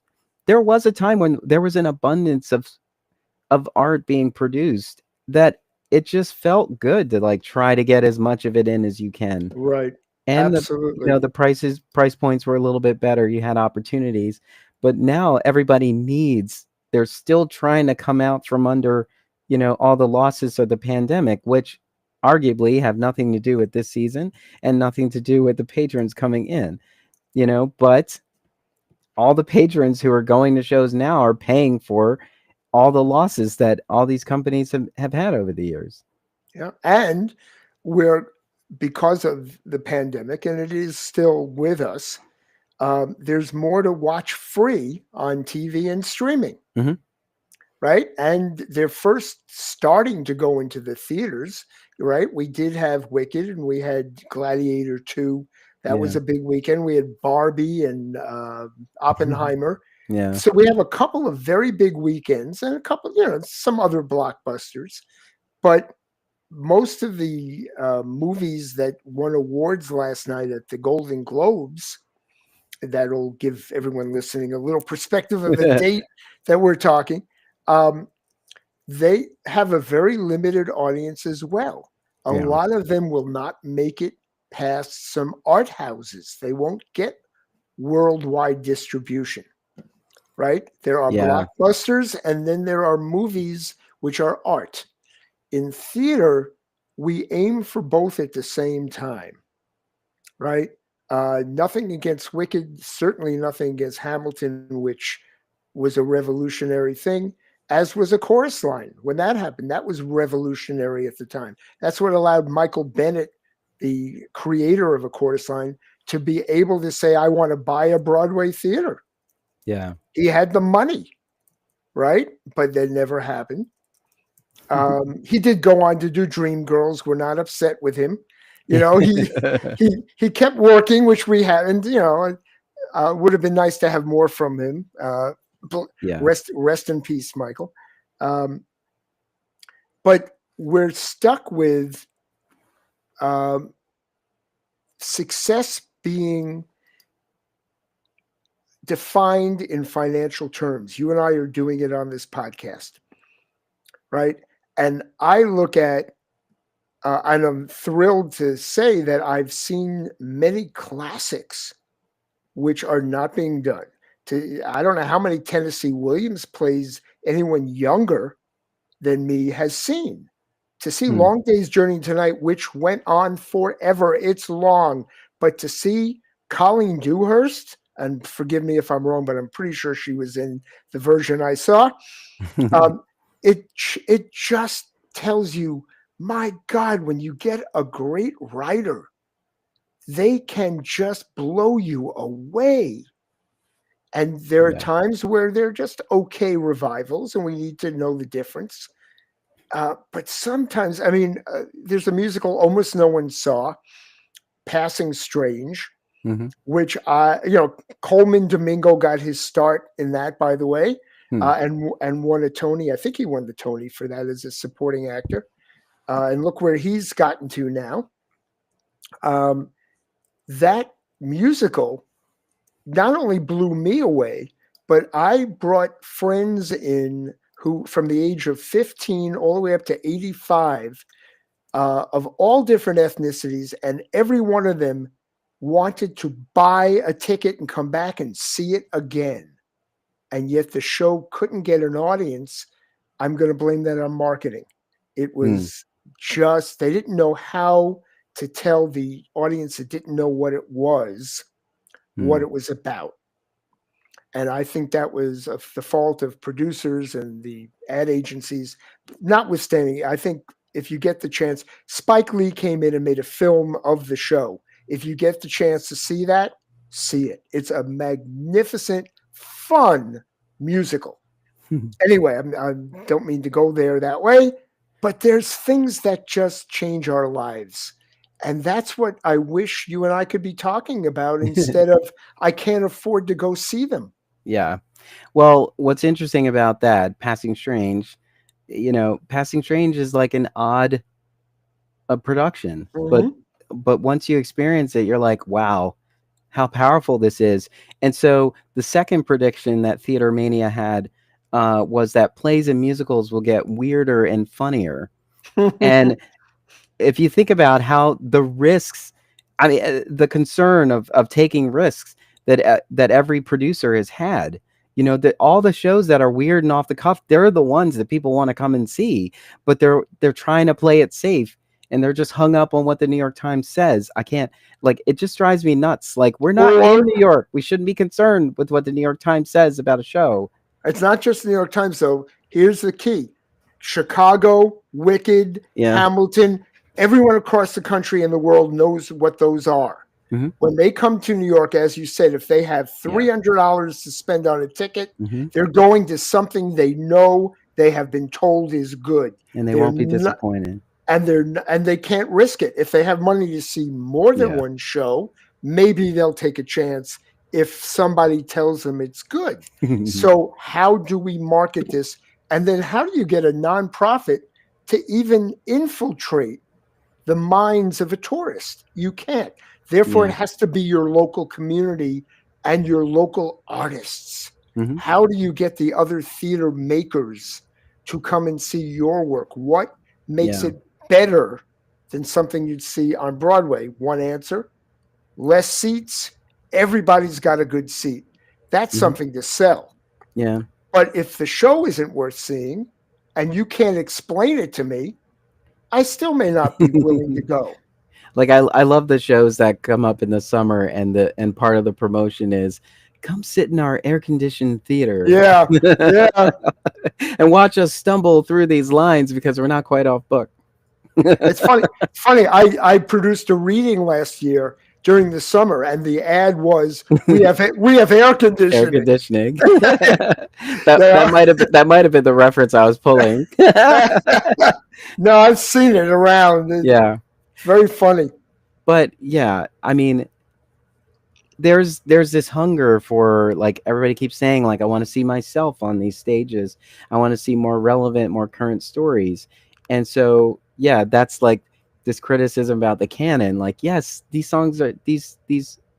Speaker 1: there was a time when there was an abundance of art being produced that it just felt good to like try to get as much of it in as you can.
Speaker 2: Right.
Speaker 1: And
Speaker 2: Absolutely.
Speaker 1: the price points were a little bit better. You had opportunities, but now everybody needs. They're still trying to come out from under, all the losses of the pandemic, which arguably have nothing to do with this season and nothing to do with the patrons coming in. But all the patrons who are going to shows now are paying for all the losses that all these companies have had over the years.
Speaker 2: Yeah. And we're, because of the pandemic, and it is still with us, there's more to watch free on TV and streaming.
Speaker 1: Mhm.
Speaker 2: Right. And they're first starting to go into the theaters. Right. We did have Wicked and we had Gladiator 2. That was
Speaker 1: Yeah.
Speaker 2: a big weekend. We had Barbie and Oppenheimer.
Speaker 1: Yeah.
Speaker 2: So we have a couple of very big weekends and a couple, some other blockbusters. But most of the movies that won awards last night at the Golden Globes, that'll give everyone listening a little perspective of the date that we're talking. They have a very limited audience as well. A
Speaker 1: Yeah.
Speaker 2: lot of them will not make it past some art houses. They won't get worldwide distribution, right? There are
Speaker 1: Yeah.
Speaker 2: blockbusters and then there are movies which are art. In theater, we aim for both at the same time, right? Nothing against Wicked, certainly nothing against Hamilton, which was a revolutionary thing, as was a chorus line. When that happened, that was revolutionary at the time. That's what allowed Michael Bennett, the creator of a chorus line, to be able to say, I want to buy a Broadway theater.
Speaker 1: Yeah.
Speaker 2: He had the money, right? But that never happened. He did go on to do Dreamgirls. We're not upset with him. You know, he kept working, which we haven't. You know, would have been nice to have more from him.
Speaker 1: Yeah.
Speaker 2: Rest in peace, Michael. But we're stuck with success being defined in financial terms. You and I are doing it on this podcast, right? And I look at, and I'm thrilled to say that I've seen many classics which are not being done. I don't know how many Tennessee Williams plays anyone younger than me has seen. To see Long Day's Journey Tonight, which went on forever, it's long, but to see Colleen Dewhurst, and forgive me if I'm wrong, but I'm pretty sure she was in the version I saw. It just tells you, my God, when you get a great writer, they can just blow you away. And there are times where they're just okay revivals, and we need to know the difference. But sometimes, I mean, there's a musical almost no one saw, Passing Strange, which Coleman Domingo got his start in that, by the way, and won a Tony. I think he won the Tony for that as a supporting actor. And look where he's gotten to now. That musical not only blew me away, but I brought friends in who, from the age of 15 all the way up to 85, of all different ethnicities, and every one of them wanted to buy a ticket and come back and see it again. And yet the show couldn't get an audience. I'm going to blame that on marketing. It was just, they didn't know how to tell the audience that didn't know what it was about. And I think that was the fault of producers and the ad agencies. Notwithstanding, I think if you get the chance, Spike Lee came in and made a film of the show. If you get the chance to see that, see it. It's a magnificent, fun musical. Anyway, I don't mean to go there that way, but there's things that just change our lives. And that's what I wish you and I could be talking about instead of, I can't afford to go see them.
Speaker 1: Yeah. Well, what's interesting about that, Passing Strange, Passing Strange is like an odd production, but once you experience it, you're like, wow, how powerful this is. And so the second prediction that Theater Mania had was that plays and musicals will get weirder and funnier. And if you think about how the risks, I mean, the concern of taking risks that every producer has had, that all the shows that are weird and off the cuff, they're the ones that people want to come and see, but they're trying to play it safe, and they're just hung up on what the New York Times says. I can't, it just drives me nuts. Like, we're not in New York. We shouldn't be concerned with what the New York Times says about a show.
Speaker 2: It's not just the New York Times, though. Here's the key. Chicago, Wicked, Hamilton, everyone across the country and the world knows what those are. When they come to New York, as you said, if they have $300 to spend on a ticket, they're going to something they know they have been told is good.
Speaker 1: And they won't be disappointed.
Speaker 2: And they can't risk it. If they have money to see more than one show, maybe they'll take a chance if somebody tells them it's good. So how do we market this? And then how do you get a nonprofit to even infiltrate the minds of a tourist? You can't. Therefore, it has to be your local community and your local artists. How do you get the other theater makers to come and see your work? What makes it better than something you'd see on Broadway? One answer: less seats. Everybody's got a good seat. That's something to sell.
Speaker 1: Yeah.
Speaker 2: But if the show isn't worth seeing and you can't explain it to me, I still may not be willing to go.
Speaker 1: Like I love the shows that come up in the summer, and part of the promotion is come sit in our air conditioned theater
Speaker 2: Yeah, yeah.
Speaker 1: and watch us stumble through these lines because we're not quite off book.
Speaker 2: It's funny. Funny. I produced a reading last year during the summer, and the ad was we have air
Speaker 1: Air
Speaker 2: conditioning.
Speaker 1: conditioning. that
Speaker 2: Yeah.
Speaker 1: that might have been the reference I was pulling.
Speaker 2: No, I've seen it around.
Speaker 1: Yeah.
Speaker 2: It's very funny.
Speaker 1: But yeah, I mean, there's this hunger for, like, everybody keeps saying, like, I want to see myself on these stages. I want to see more relevant, more current stories. And so yeah, that's like this criticism about the canon. Like, yes, these songs are these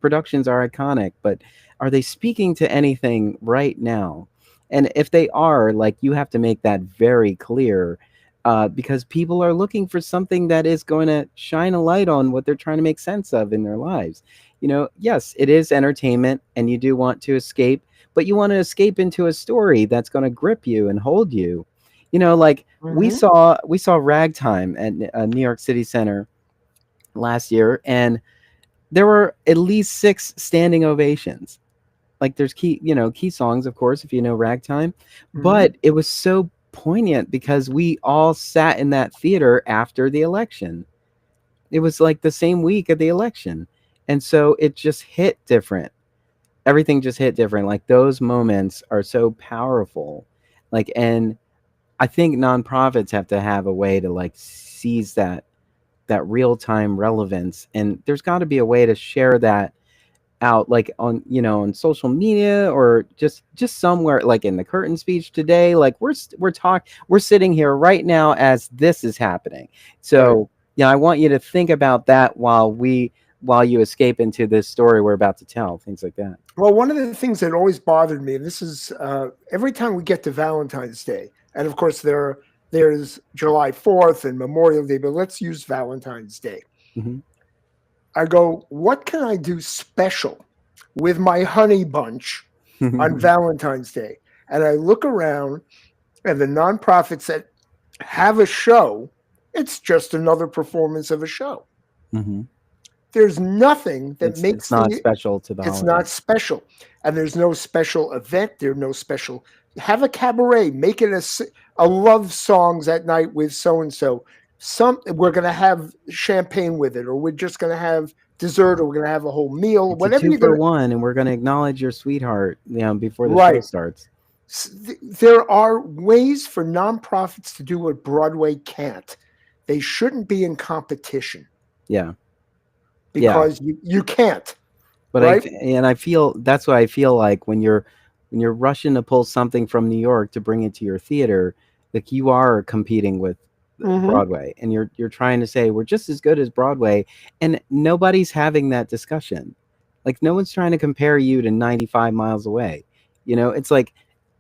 Speaker 1: productions are iconic, but are they speaking to anything right now? And if they are, like, you have to make that very clear, because people are looking for something that is going to shine a light on what they're trying to make sense of in their lives. Yes, it is entertainment and you do want to escape, but you want to escape into a story that's going to grip you and hold you. Like
Speaker 2: Hmm.
Speaker 1: we saw Ragtime at New York City Center last year, and there were at least 6 standing ovations. Like, there's key songs, of course, if you know Ragtime,
Speaker 2: Hmm.
Speaker 1: but it was so poignant because we all sat in that theater after the election. It was like the same week of the election. And so it just hit different. Everything just hit different. Like, those moments are so powerful. Like, and I think nonprofits have to have a way to, like, seize that real-time relevance, and there's got to be a way to share that out, like, on social media, or just somewhere, like in the curtain speech today. Like, we're sitting here right now as this is happening.
Speaker 2: Right.
Speaker 1: So yeah, I want you to think about that while you escape into this story we're about to tell, things like that.
Speaker 2: Well, one of the things that always bothered me, and this is every time we get to Valentine's Day, and of course there's July 4th and Memorial Day, but let's use Valentine's Day.
Speaker 1: Hmm.
Speaker 2: I go, what can I do special with my honey bunch on Valentine's Day? And I look around, and the nonprofits that have a show, it's just another performance of a show.
Speaker 1: Hmm.
Speaker 2: There's nothing that
Speaker 1: It's
Speaker 2: makes
Speaker 1: not
Speaker 2: the
Speaker 1: special to the
Speaker 2: it's
Speaker 1: holiday.
Speaker 2: not special, and there's no special event. There's no special. Have a cabaret. Make it a love songs at night with so and so. We're gonna have champagne with it, or we're just gonna have dessert, or we're gonna have a whole meal.
Speaker 1: It's a
Speaker 2: Whatever
Speaker 1: two
Speaker 2: you're
Speaker 1: for
Speaker 2: gonna.
Speaker 1: one, and we're going to acknowledge your sweetheart, before the show
Speaker 2: Right.
Speaker 1: starts.
Speaker 2: There are ways for nonprofits to do what Broadway can't. They shouldn't be in competition
Speaker 1: Yeah, yeah.
Speaker 2: because you can't.
Speaker 1: But
Speaker 2: Right.
Speaker 1: I feel that's what I feel like when you're rushing to pull something from New York to bring it to your theater, like, you are competing with
Speaker 2: Hmm.
Speaker 1: Broadway, and you're trying to say we're just as good as Broadway, and nobody's having that discussion. Like, no one's trying to compare you to 95 miles away. It's like,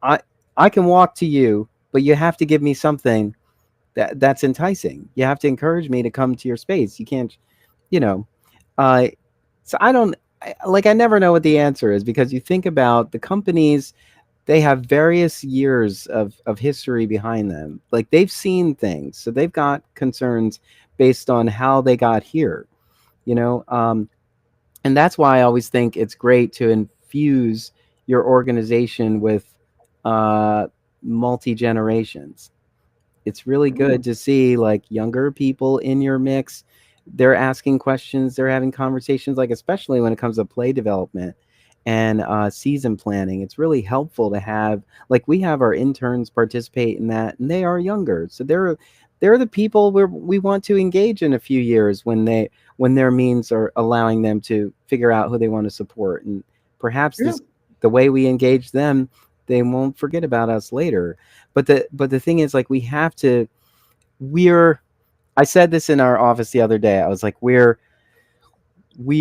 Speaker 1: I I can walk to you, but you have to give me something that's enticing. You have to encourage me to come to your space. You can't, you know. Uh, so I never know what the answer is, because you think about the companies, they have various years of history behind them. Like, they've seen things, so they've got concerns based on how they got here. You know, and that's why I always think it's great to infuse your organization with uh, multi generations. It's really good to see, like, younger people in your mix. They're asking questions, they're having conversations, like, especially when it comes to play development and season planning. It's really helpful to have, like, we have our interns participate in that, and they are younger, so they're the people we want to engage in a few years, when their means are allowing them to figure out who they want to support. And perhaps
Speaker 2: Yeah.
Speaker 1: the way we engage them, they won't forget about us later. But the thing is, like, we're I said this in our office the other day. I was like, we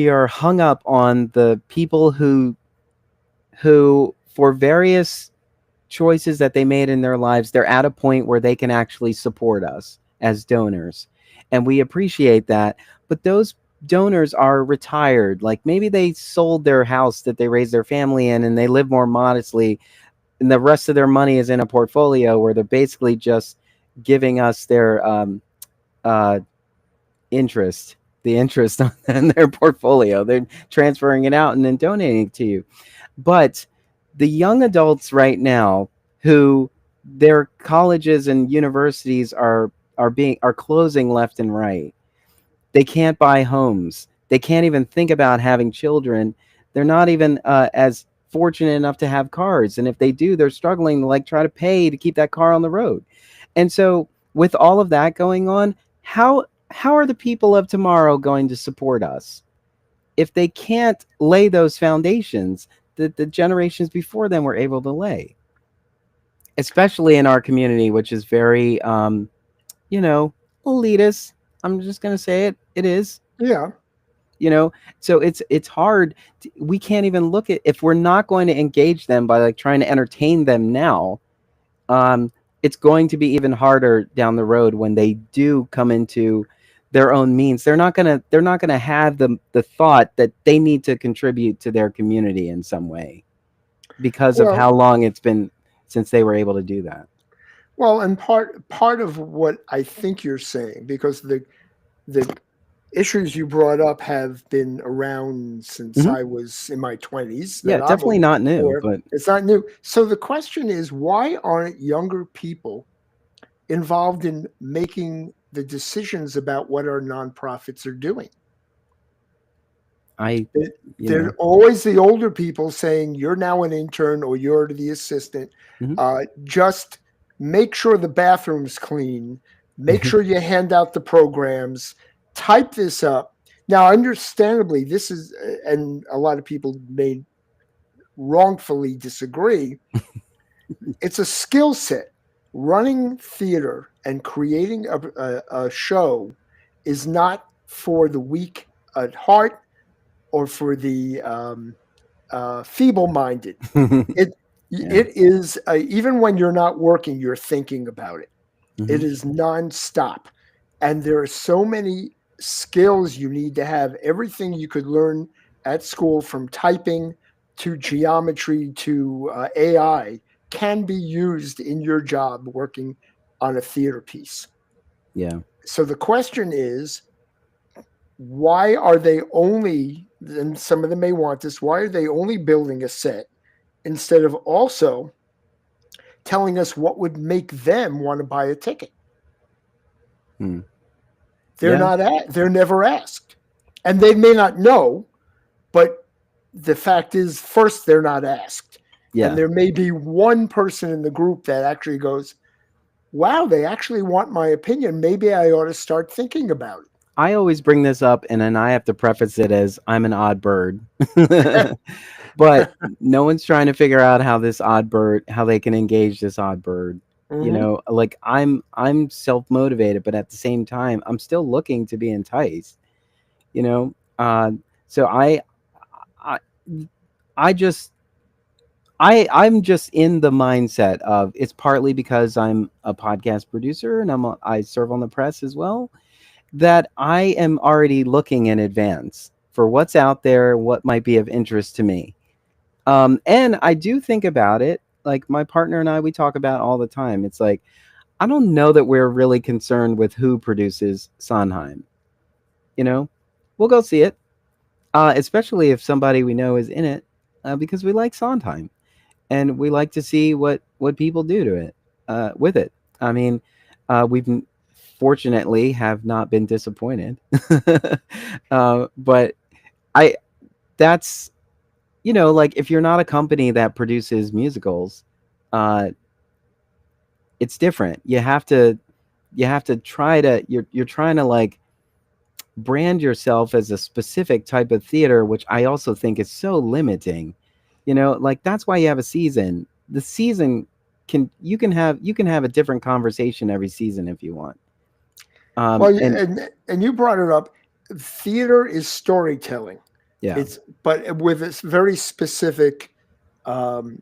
Speaker 1: are hung up on the people who for various choices that they made in their lives, they're at a point where they can actually support us as donors. And we appreciate that. But those donors are retired. Like, maybe they sold their house that they raised their family in, and they live more modestly, and the rest of their money is in a portfolio where they're basically just giving us their uh, interest. the interest on their portfolio. They're transferring it out and then donating it to you. But the young adults right now who their colleges and universities are closing left and right. They can't buy homes. They can't even think about having children. They're not even as fortunate enough to have cars, and if they do, they're struggling to like try to pay to keep that car on the road. And so, with all of that going on, how are the people of tomorrow going to support us if they can't lay those foundations that the generations before them were able to lay? Especially in our community, which is very, you know, elitist. I'm just gonna say it. It is.
Speaker 2: Yeah.
Speaker 1: You know, so it's hard. We can't even look at if we're not going to engage them by like trying to entertain them now. Um, it's going to be even harder down the road when they do come into their own means. They're not gonna have the thought that they need to contribute to their community in some way because of
Speaker 2: Well,
Speaker 1: how long it's been since they were able to do that.
Speaker 2: well, and part of what I think you're saying, because the issues you brought up have been around since
Speaker 1: Hmm.
Speaker 2: I was in my 20s
Speaker 1: Yeah,
Speaker 2: that I'm
Speaker 1: definitely not new,
Speaker 2: aware.
Speaker 1: but
Speaker 2: It's not new. So the question is, why aren't younger people involved in making the decisions about what our nonprofits are doing?
Speaker 1: I,
Speaker 2: It-
Speaker 1: you
Speaker 2: They're
Speaker 1: know,
Speaker 2: always the older people saying, "You're now an intern or you're the assistant.
Speaker 1: mhm.
Speaker 2: Just make sure the bathroom's clean. Make sure you hand out the programs. Type this up." Now, understandably, this is, and a lot of people may wrongfully disagree. It's a skill set. Running theater and creating a show is not for the weak at heart or for the feeble-minded. It
Speaker 1: Yeah.
Speaker 2: it is even when you're not working, you're thinking about it. It
Speaker 1: Hmm.
Speaker 2: is nonstop, and there are so many skills you need to have. Everything you could learn at school, from typing to geometry to AI, can be used in your job working on a theater piece.
Speaker 1: Yeah.
Speaker 2: So the question is, why are they only, and some of them may want this, why are they only building a set instead of also telling us what would make them want to buy a ticket?
Speaker 1: Hmm.
Speaker 2: They're
Speaker 1: Yeah.
Speaker 2: not they're never asked. And they may not know, but the fact is, first, they're not asked. And
Speaker 1: Yeah.
Speaker 2: there may be one person in the group that actually goes, "Wow, they actually want my opinion. Maybe I ought to start thinking about
Speaker 1: I always bring this up, and then I have to preface it as I'm an odd bird.
Speaker 2: it."
Speaker 1: But no one's trying to figure out how this odd bird, how they can engage this odd bird. You
Speaker 2: Hmm.
Speaker 1: know, like I'm self motivated, but at the same time, I'm still looking to be enticed. You know, so I, I just I'm just in the mindset of it's partly because I'm a podcast producer and I serve on the press as well, that I am already looking in advance for what's out there, what might be of interest to me. And I do think about it. Like my partner and I, we talk about all the time. It's like, I don't know that we're really concerned with who produces Sondheim. You know, we'll go see it, especially if somebody we know is in it, because we like Sondheim and we like to see what people do to it, with it. I mean, we've fortunately have not been disappointed. But I that's like if you're not a company that produces musicals, uh, it's different. You have to try to you're trying to like brand yourself as a specific type of theater, which I also think is so limiting. Like that's why you have a season. The season you can have a different conversation every season if you want.
Speaker 2: Well,
Speaker 1: And
Speaker 2: and you brought it up. Theater is storytelling.
Speaker 1: yeah.
Speaker 2: It's but with this very specific um,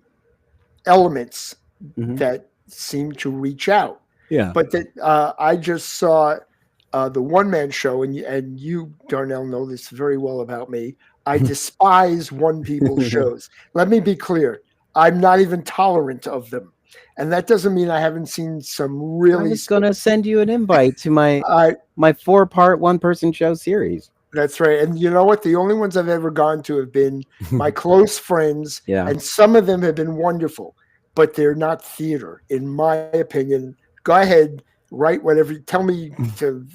Speaker 2: elements
Speaker 1: Hmm.
Speaker 2: that seem to reach out.
Speaker 1: Yeah.
Speaker 2: But that I just saw the one man show, and you, Darnell, know this very well about me. I despise one people shows. Let me be clear. I'm not even tolerant of them. And that doesn't mean I haven't seen some
Speaker 1: I
Speaker 2: really
Speaker 1: was gonna send you an invite to
Speaker 2: I
Speaker 1: my 4-part one-person show series.
Speaker 2: that's right. And you know what? The only ones I've ever gone to have been my close friends,
Speaker 1: Yeah.
Speaker 2: and some of them have been wonderful, but they're not theater, in my opinion. Go ahead, write whatever. Tell me to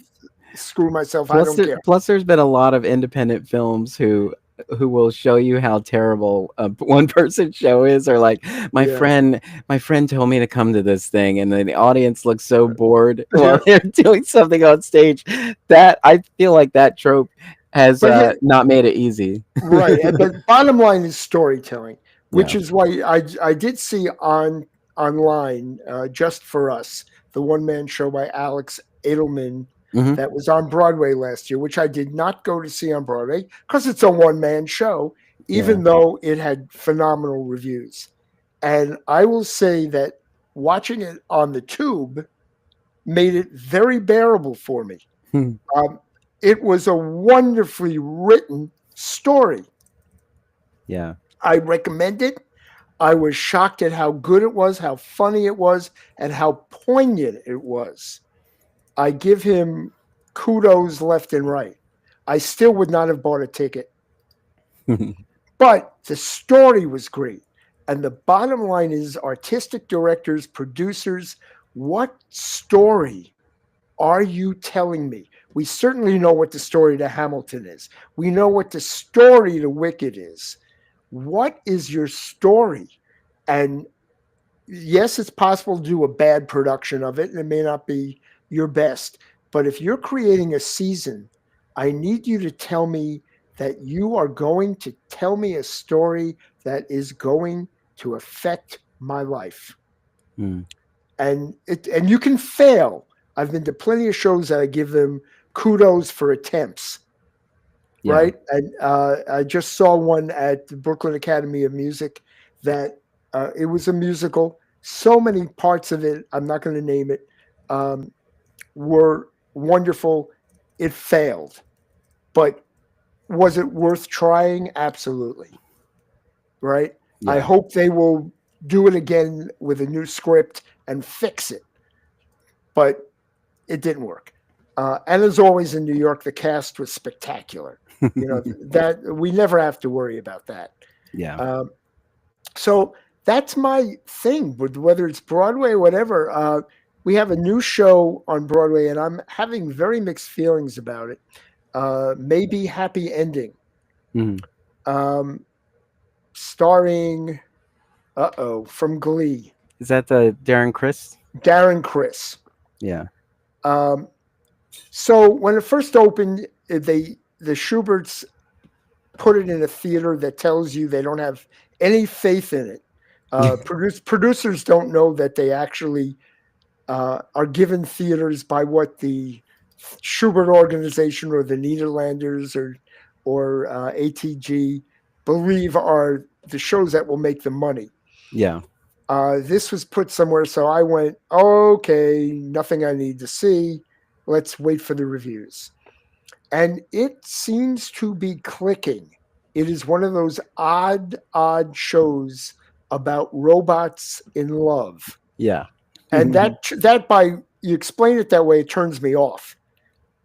Speaker 2: screw myself. I don't care.
Speaker 1: Plus, there's been a lot of independent films who will show you how terrible a one-person show is, or like
Speaker 2: Yeah.
Speaker 1: my friend told me to come to this thing, and then the audience looks so bored while they're doing something on stage. That I feel like that trope has
Speaker 2: But here,
Speaker 1: not made it easy.
Speaker 2: right. But bottom line is storytelling, which
Speaker 1: Yeah.
Speaker 2: is why I did see online Just for Us, the one man show by Alex Edelman
Speaker 1: Hmm.
Speaker 2: that was on Broadway last year, which I did not go to see on Broadway because it's a one man show,
Speaker 1: Yeah.
Speaker 2: even though it had phenomenal reviews. And I will say that watching it on the tube made it very bearable for me.
Speaker 1: Hmm.
Speaker 2: Um, it was a wonderfully written story.
Speaker 1: Yeah.
Speaker 2: I recommend it. I was shocked at how good it was, how funny it was, and how poignant it was. I give him kudos left and right. I still would not have bought a ticket, but the story was great. And the bottom line is artistic directors, producers, what story are you telling me? We certainly know what the story to Hamilton is. We know what the story to Wicked is. What is your story? And yes, it's possible to do a bad production of it, and it may not be your best. But if you're creating a season, I need you to tell me that you are going to tell me a story that is going to affect my life.
Speaker 1: Hmm.
Speaker 2: And you can fail. I've been to plenty of shows that I give them kudos for attempts,
Speaker 1: Yeah.
Speaker 2: right? And I just saw one at the Brooklyn Academy of Music that it was a musical. So many parts of it, I'm not going to name it, um, were wonderful. It failed, but was it worth trying? Absolutely, right? I
Speaker 1: Yeah.
Speaker 2: hope they will do it again with a new script and fix it, but it didn't work. And as always in New York, the cast was spectacular. You know that we never have to worry about that.
Speaker 1: Yeah.
Speaker 2: Um, so that's my thing. But whether it's Broadway or whatever, we have a new show on Broadway, and I'm having very mixed feelings about it. Maybe Happy Ending,
Speaker 1: Hmm.
Speaker 2: um, starring from Glee,
Speaker 1: Is that the Darren Chris?
Speaker 2: Darren Chris.
Speaker 1: Yeah.
Speaker 2: Um, so when it first opened, the Schuberts put it in a theater that tells you they don't have any faith in it. Producers don't know that they actually are given theaters by what the Schubert organization or the Nederlanders or ATG believe are the shows that will make the money.
Speaker 1: Yeah.
Speaker 2: This was put somewhere, so I went, okay, nothing I need to see. Let's wait for the reviews. And it seems to be clicking. It is one of those odd shows about robots in love.
Speaker 1: Yeah.
Speaker 2: And that by you explain it that way, it turns me off.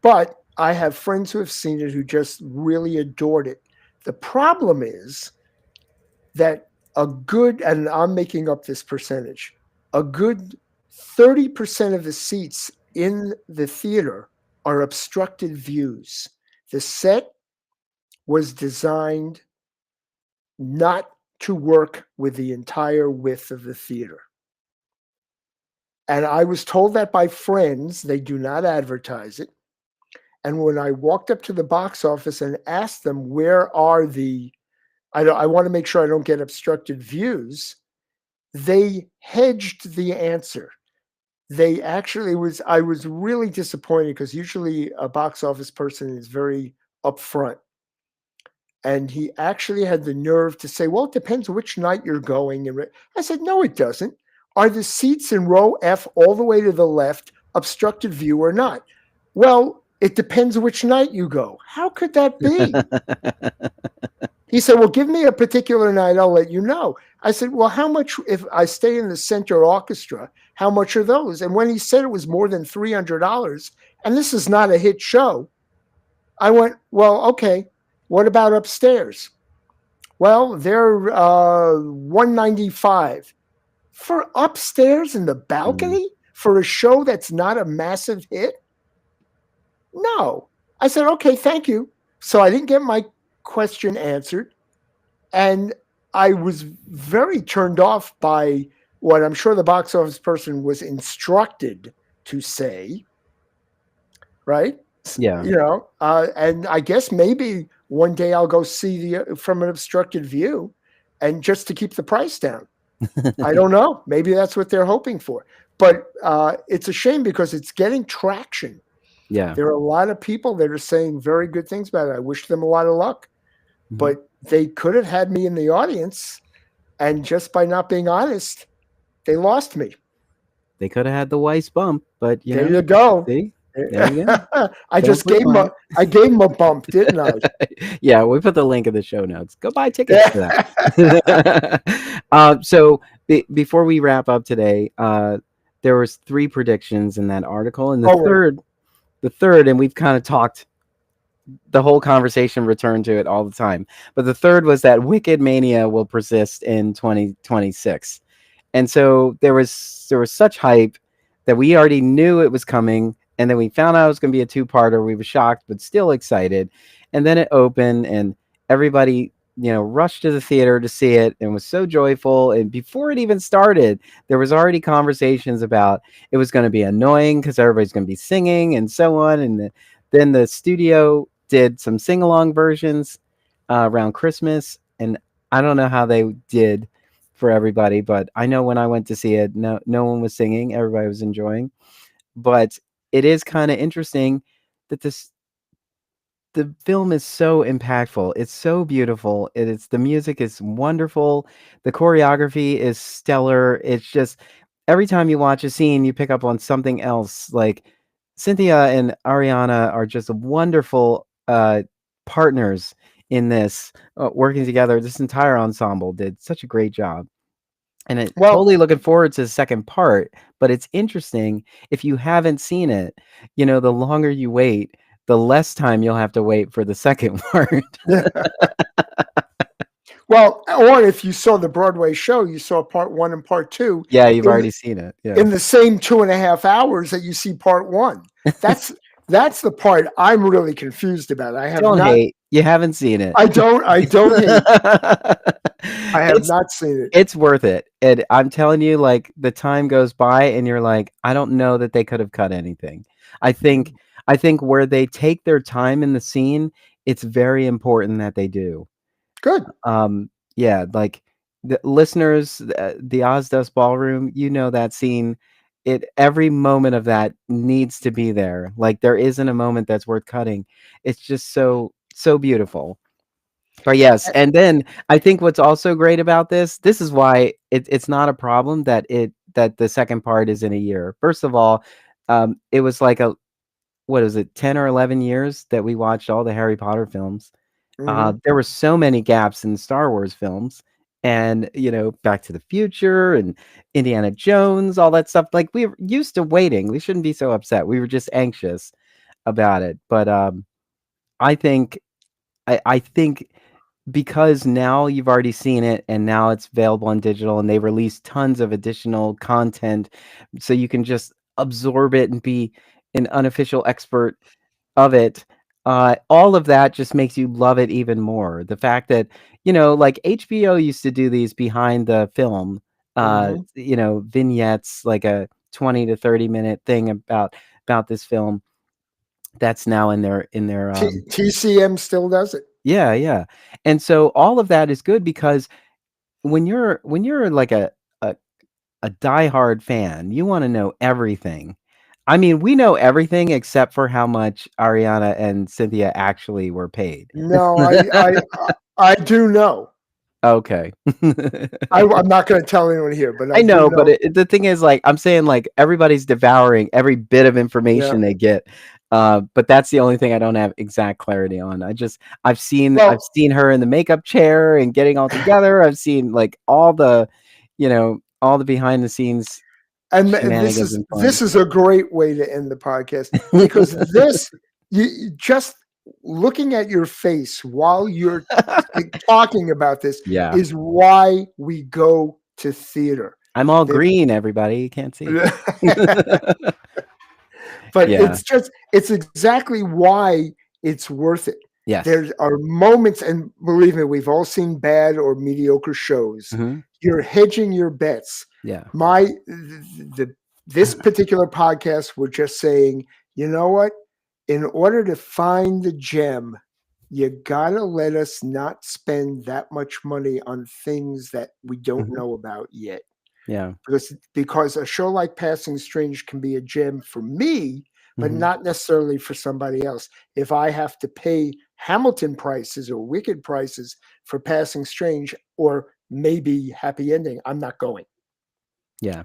Speaker 2: But I have friends who have seen it who just really adored it. The problem is that a good, and I'm making up this percentage, a good 30% of the seats in the theater are obstructed views. The set was designed not to work with the entire width of the theater. And I was told that by friends. They do not advertise it. And when I walked up to the box office and asked them, where are I want to make sure I don't get obstructed views, they hedged the answer. I was really disappointed because usually a box office person is very upfront. And he actually had the nerve to say, well, it depends which night you're going. And I said, no, it doesn't. Are the seats in row F all the way to the left obstructed view or not? Well, it depends which night you go. How could that be? He said, well, give me a particular night, I'll let you know. I said, well, how much, if I stay in the center orchestra, how much are those? And when he said it was more than $300, and this is not a hit show, I went, well, okay, what about upstairs? Well, they're 195 for upstairs in the
Speaker 1: Mm.
Speaker 2: balcony for a show that's not a massive hit. No. I said, okay, thank you. So I didn't get my question answered. And I was very turned off by what I'm sure the box office person was instructed to say, right?
Speaker 1: Yeah.
Speaker 2: And I guess maybe one day I'll go see the from an obstructed view, and just to keep the price down. I don't know. Maybe that's what they're hoping for. But it's a shame because it's getting traction.
Speaker 1: Yeah.
Speaker 2: There are a lot of people that are saying very good things about it. I wish them a lot of luck.
Speaker 1: Mhm.
Speaker 2: But they could have had me in the audience, and just by not being honest, they lost me.
Speaker 1: They could have had the Weiss bump, but
Speaker 2: There you go.
Speaker 1: see, there you go.
Speaker 2: I
Speaker 1: Don't
Speaker 2: just gave him
Speaker 1: complain.
Speaker 2: I gave him a bump, didn't I?
Speaker 1: Yeah, we put the link in the show notes. Go buy tickets for that. So before we wrap up today, there was 3 predictions in that article, and the third, and we've kind of talked the whole conversation returned to it all the time. But the third was that Wicked Mania will persist in 2026. And so there was such hype that we already knew it was coming, and then we found out it was going to be a 2-parter. We were shocked but still excited. And then it opened and everybody, rushed to the theater to see it and was so joyful. And before it even started, there was already conversations about it was going to be annoying because everybody's going to be singing and so on. And then the studio did some sing-along versions around Christmas, and I don't know how they did for everybody, but I know when I went to see it, no one was singing, everybody was enjoying. But it is kind of interesting that the film is so impactful. It's so beautiful. The music is wonderful. The choreography is stellar. It's just every time you watch a scene, you pick up on something else. Like Cynthia and Ariana are just wonderful partners in this, working together. This entire ensemble did such a great job. And it totally looking forward to the second part, but it's interesting if you haven't seen it, the longer you wait, the less time you'll have to wait for the second part.
Speaker 2: Well, or if you saw the Broadway show, you saw part 1 and part 2.
Speaker 1: Yeah, you've already seen it. Yeah.
Speaker 2: In the same 2.5 hours that you see part 1. That's the part I'm really confused about. I have
Speaker 1: Don't
Speaker 2: not
Speaker 1: hate. You haven't seen it.
Speaker 2: I don't hate. I have not seen it.
Speaker 1: It's worth it. And I'm telling you, like, the time goes by and you're like, I don't know that they could have cut anything. I think where they take their time in the scene, it's very important that they do.
Speaker 2: Good.
Speaker 1: Yeah, like the listeners, the Ozdust Ballroom, that scene. Every moment of that needs to be there. Like there isn't a moment that's worth cutting. It's just so beautiful. But yes, and then I think what's also great about this is why it's not a problem that the second part is in a year. First of all, it was like what is it, 10 or 11 years that we watched all the Harry Potter films. There were so many gaps in Star Wars films, and Back to the Future and Indiana Jones, all that stuff. Like we were used to waiting. We shouldn't be so upset. We were just anxious about it. But I think because now you've already seen it and now it's available on digital, and they released tons of additional content so you can just absorb it and be an unofficial expert of it. All of that just makes you love it even more. The fact that, like HBO used to do these behind the film, vignettes, like a 20 to 30 minute thing about this film. That's now in their
Speaker 2: TCM still does it.
Speaker 1: Yeah. And so all of that is good because when you're like a diehard fan, you want to know everything. I mean, we know everything except for how much Ariana and Cynthia actually were paid.
Speaker 2: No, I do know.
Speaker 1: Okay.
Speaker 2: I'm not going to tell anyone here, but
Speaker 1: I know. But the thing is, like, I'm saying, like, everybody's devouring every bit of information they get. But that's the only thing I don't have exact clarity on. I've seen
Speaker 2: Well,
Speaker 1: her in the makeup chair and getting all together. I've seen like all the, all the behind the scenes
Speaker 2: and
Speaker 1: shenanigans and fun.
Speaker 2: this is a great way to end the podcast, because this, you just looking at your face while you're talking about this
Speaker 1: Yeah.
Speaker 2: is why we go to theater.
Speaker 1: I'm all
Speaker 2: They-
Speaker 1: green, everybody. You can't see.
Speaker 2: but
Speaker 1: Yeah.
Speaker 2: it's exactly why it's worth it.
Speaker 1: Yes.
Speaker 2: There are moments, and believe me, we've all seen bad or mediocre shows.
Speaker 1: Mm-hmm.
Speaker 2: You're hedging your bets.
Speaker 1: Yeah.
Speaker 2: This particular podcast, we're just saying, you know what? In order to find the gem, you gotta let us not spend that much money on things that we don't
Speaker 1: Mhm.
Speaker 2: know about yet.
Speaker 1: Yeah.
Speaker 2: Because a show like Passing Strange can be a gem for me, but
Speaker 1: Mhm.
Speaker 2: not necessarily for somebody else. If I have to pay Hamilton prices or Wicked prices for Passing Strange, or maybe Happy Ending, I'm not going.
Speaker 1: Yeah.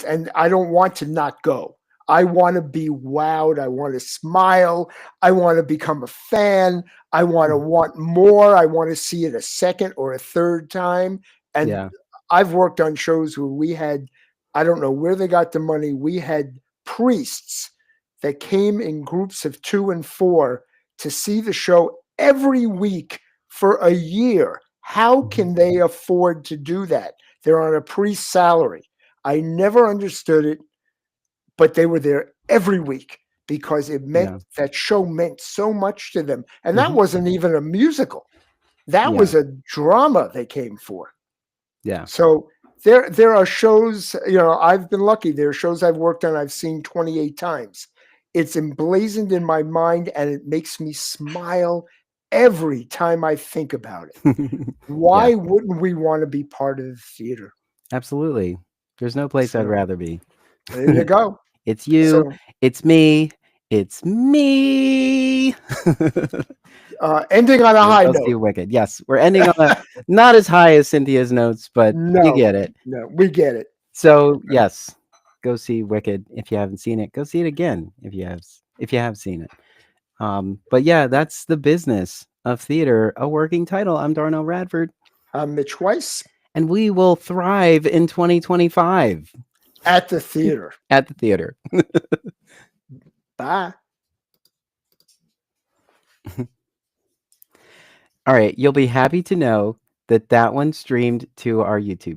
Speaker 2: And I don't want to not go. I want to be wowed. I want to smile. I want to become a fan. I want to want more. I want to see it a second or a third time. And
Speaker 1: Yeah.
Speaker 2: I've worked on shows where we had, I don't know where they got the money. We had priests that came in groups of 2 and 4 to see the show every week for a year. How can they afford to do that? They're on a priest salary. I never understood it, but they were there every week because it meant that show meant so much to them. And that
Speaker 1: Mhm.
Speaker 2: wasn't even a musical. That
Speaker 1: Yeah.
Speaker 2: was a drama they came for.
Speaker 1: Yeah.
Speaker 2: So there are shows, I've been lucky. There are shows I've worked on I've seen 28 times. It's emblazoned in my mind, and it makes me smile every time I think about it. Why
Speaker 1: Yeah.
Speaker 2: wouldn't we want to be part of the theater?
Speaker 1: Absolutely. There's no place I'd
Speaker 2: So
Speaker 1: rather be.
Speaker 2: there you go.
Speaker 1: It's you.
Speaker 2: So
Speaker 1: It's me. It's me.
Speaker 2: ending on a high
Speaker 1: Go see
Speaker 2: note.
Speaker 1: Wicked. Yes, we're ending on a not as high as Cynthia's notes, but you get it.
Speaker 2: No, we get it.
Speaker 1: So yes, go see Wicked if you haven't seen it. Go see it again if you have seen it. But yeah, that's the business of theater, a working title. I'm Darnell Radford,
Speaker 2: I'm Mitch Weiss
Speaker 1: and we will thrive in 2025
Speaker 2: at the theater.
Speaker 1: at the theater.
Speaker 2: Bye.
Speaker 1: All right, you'll be happy to know that one streamed to our YouTube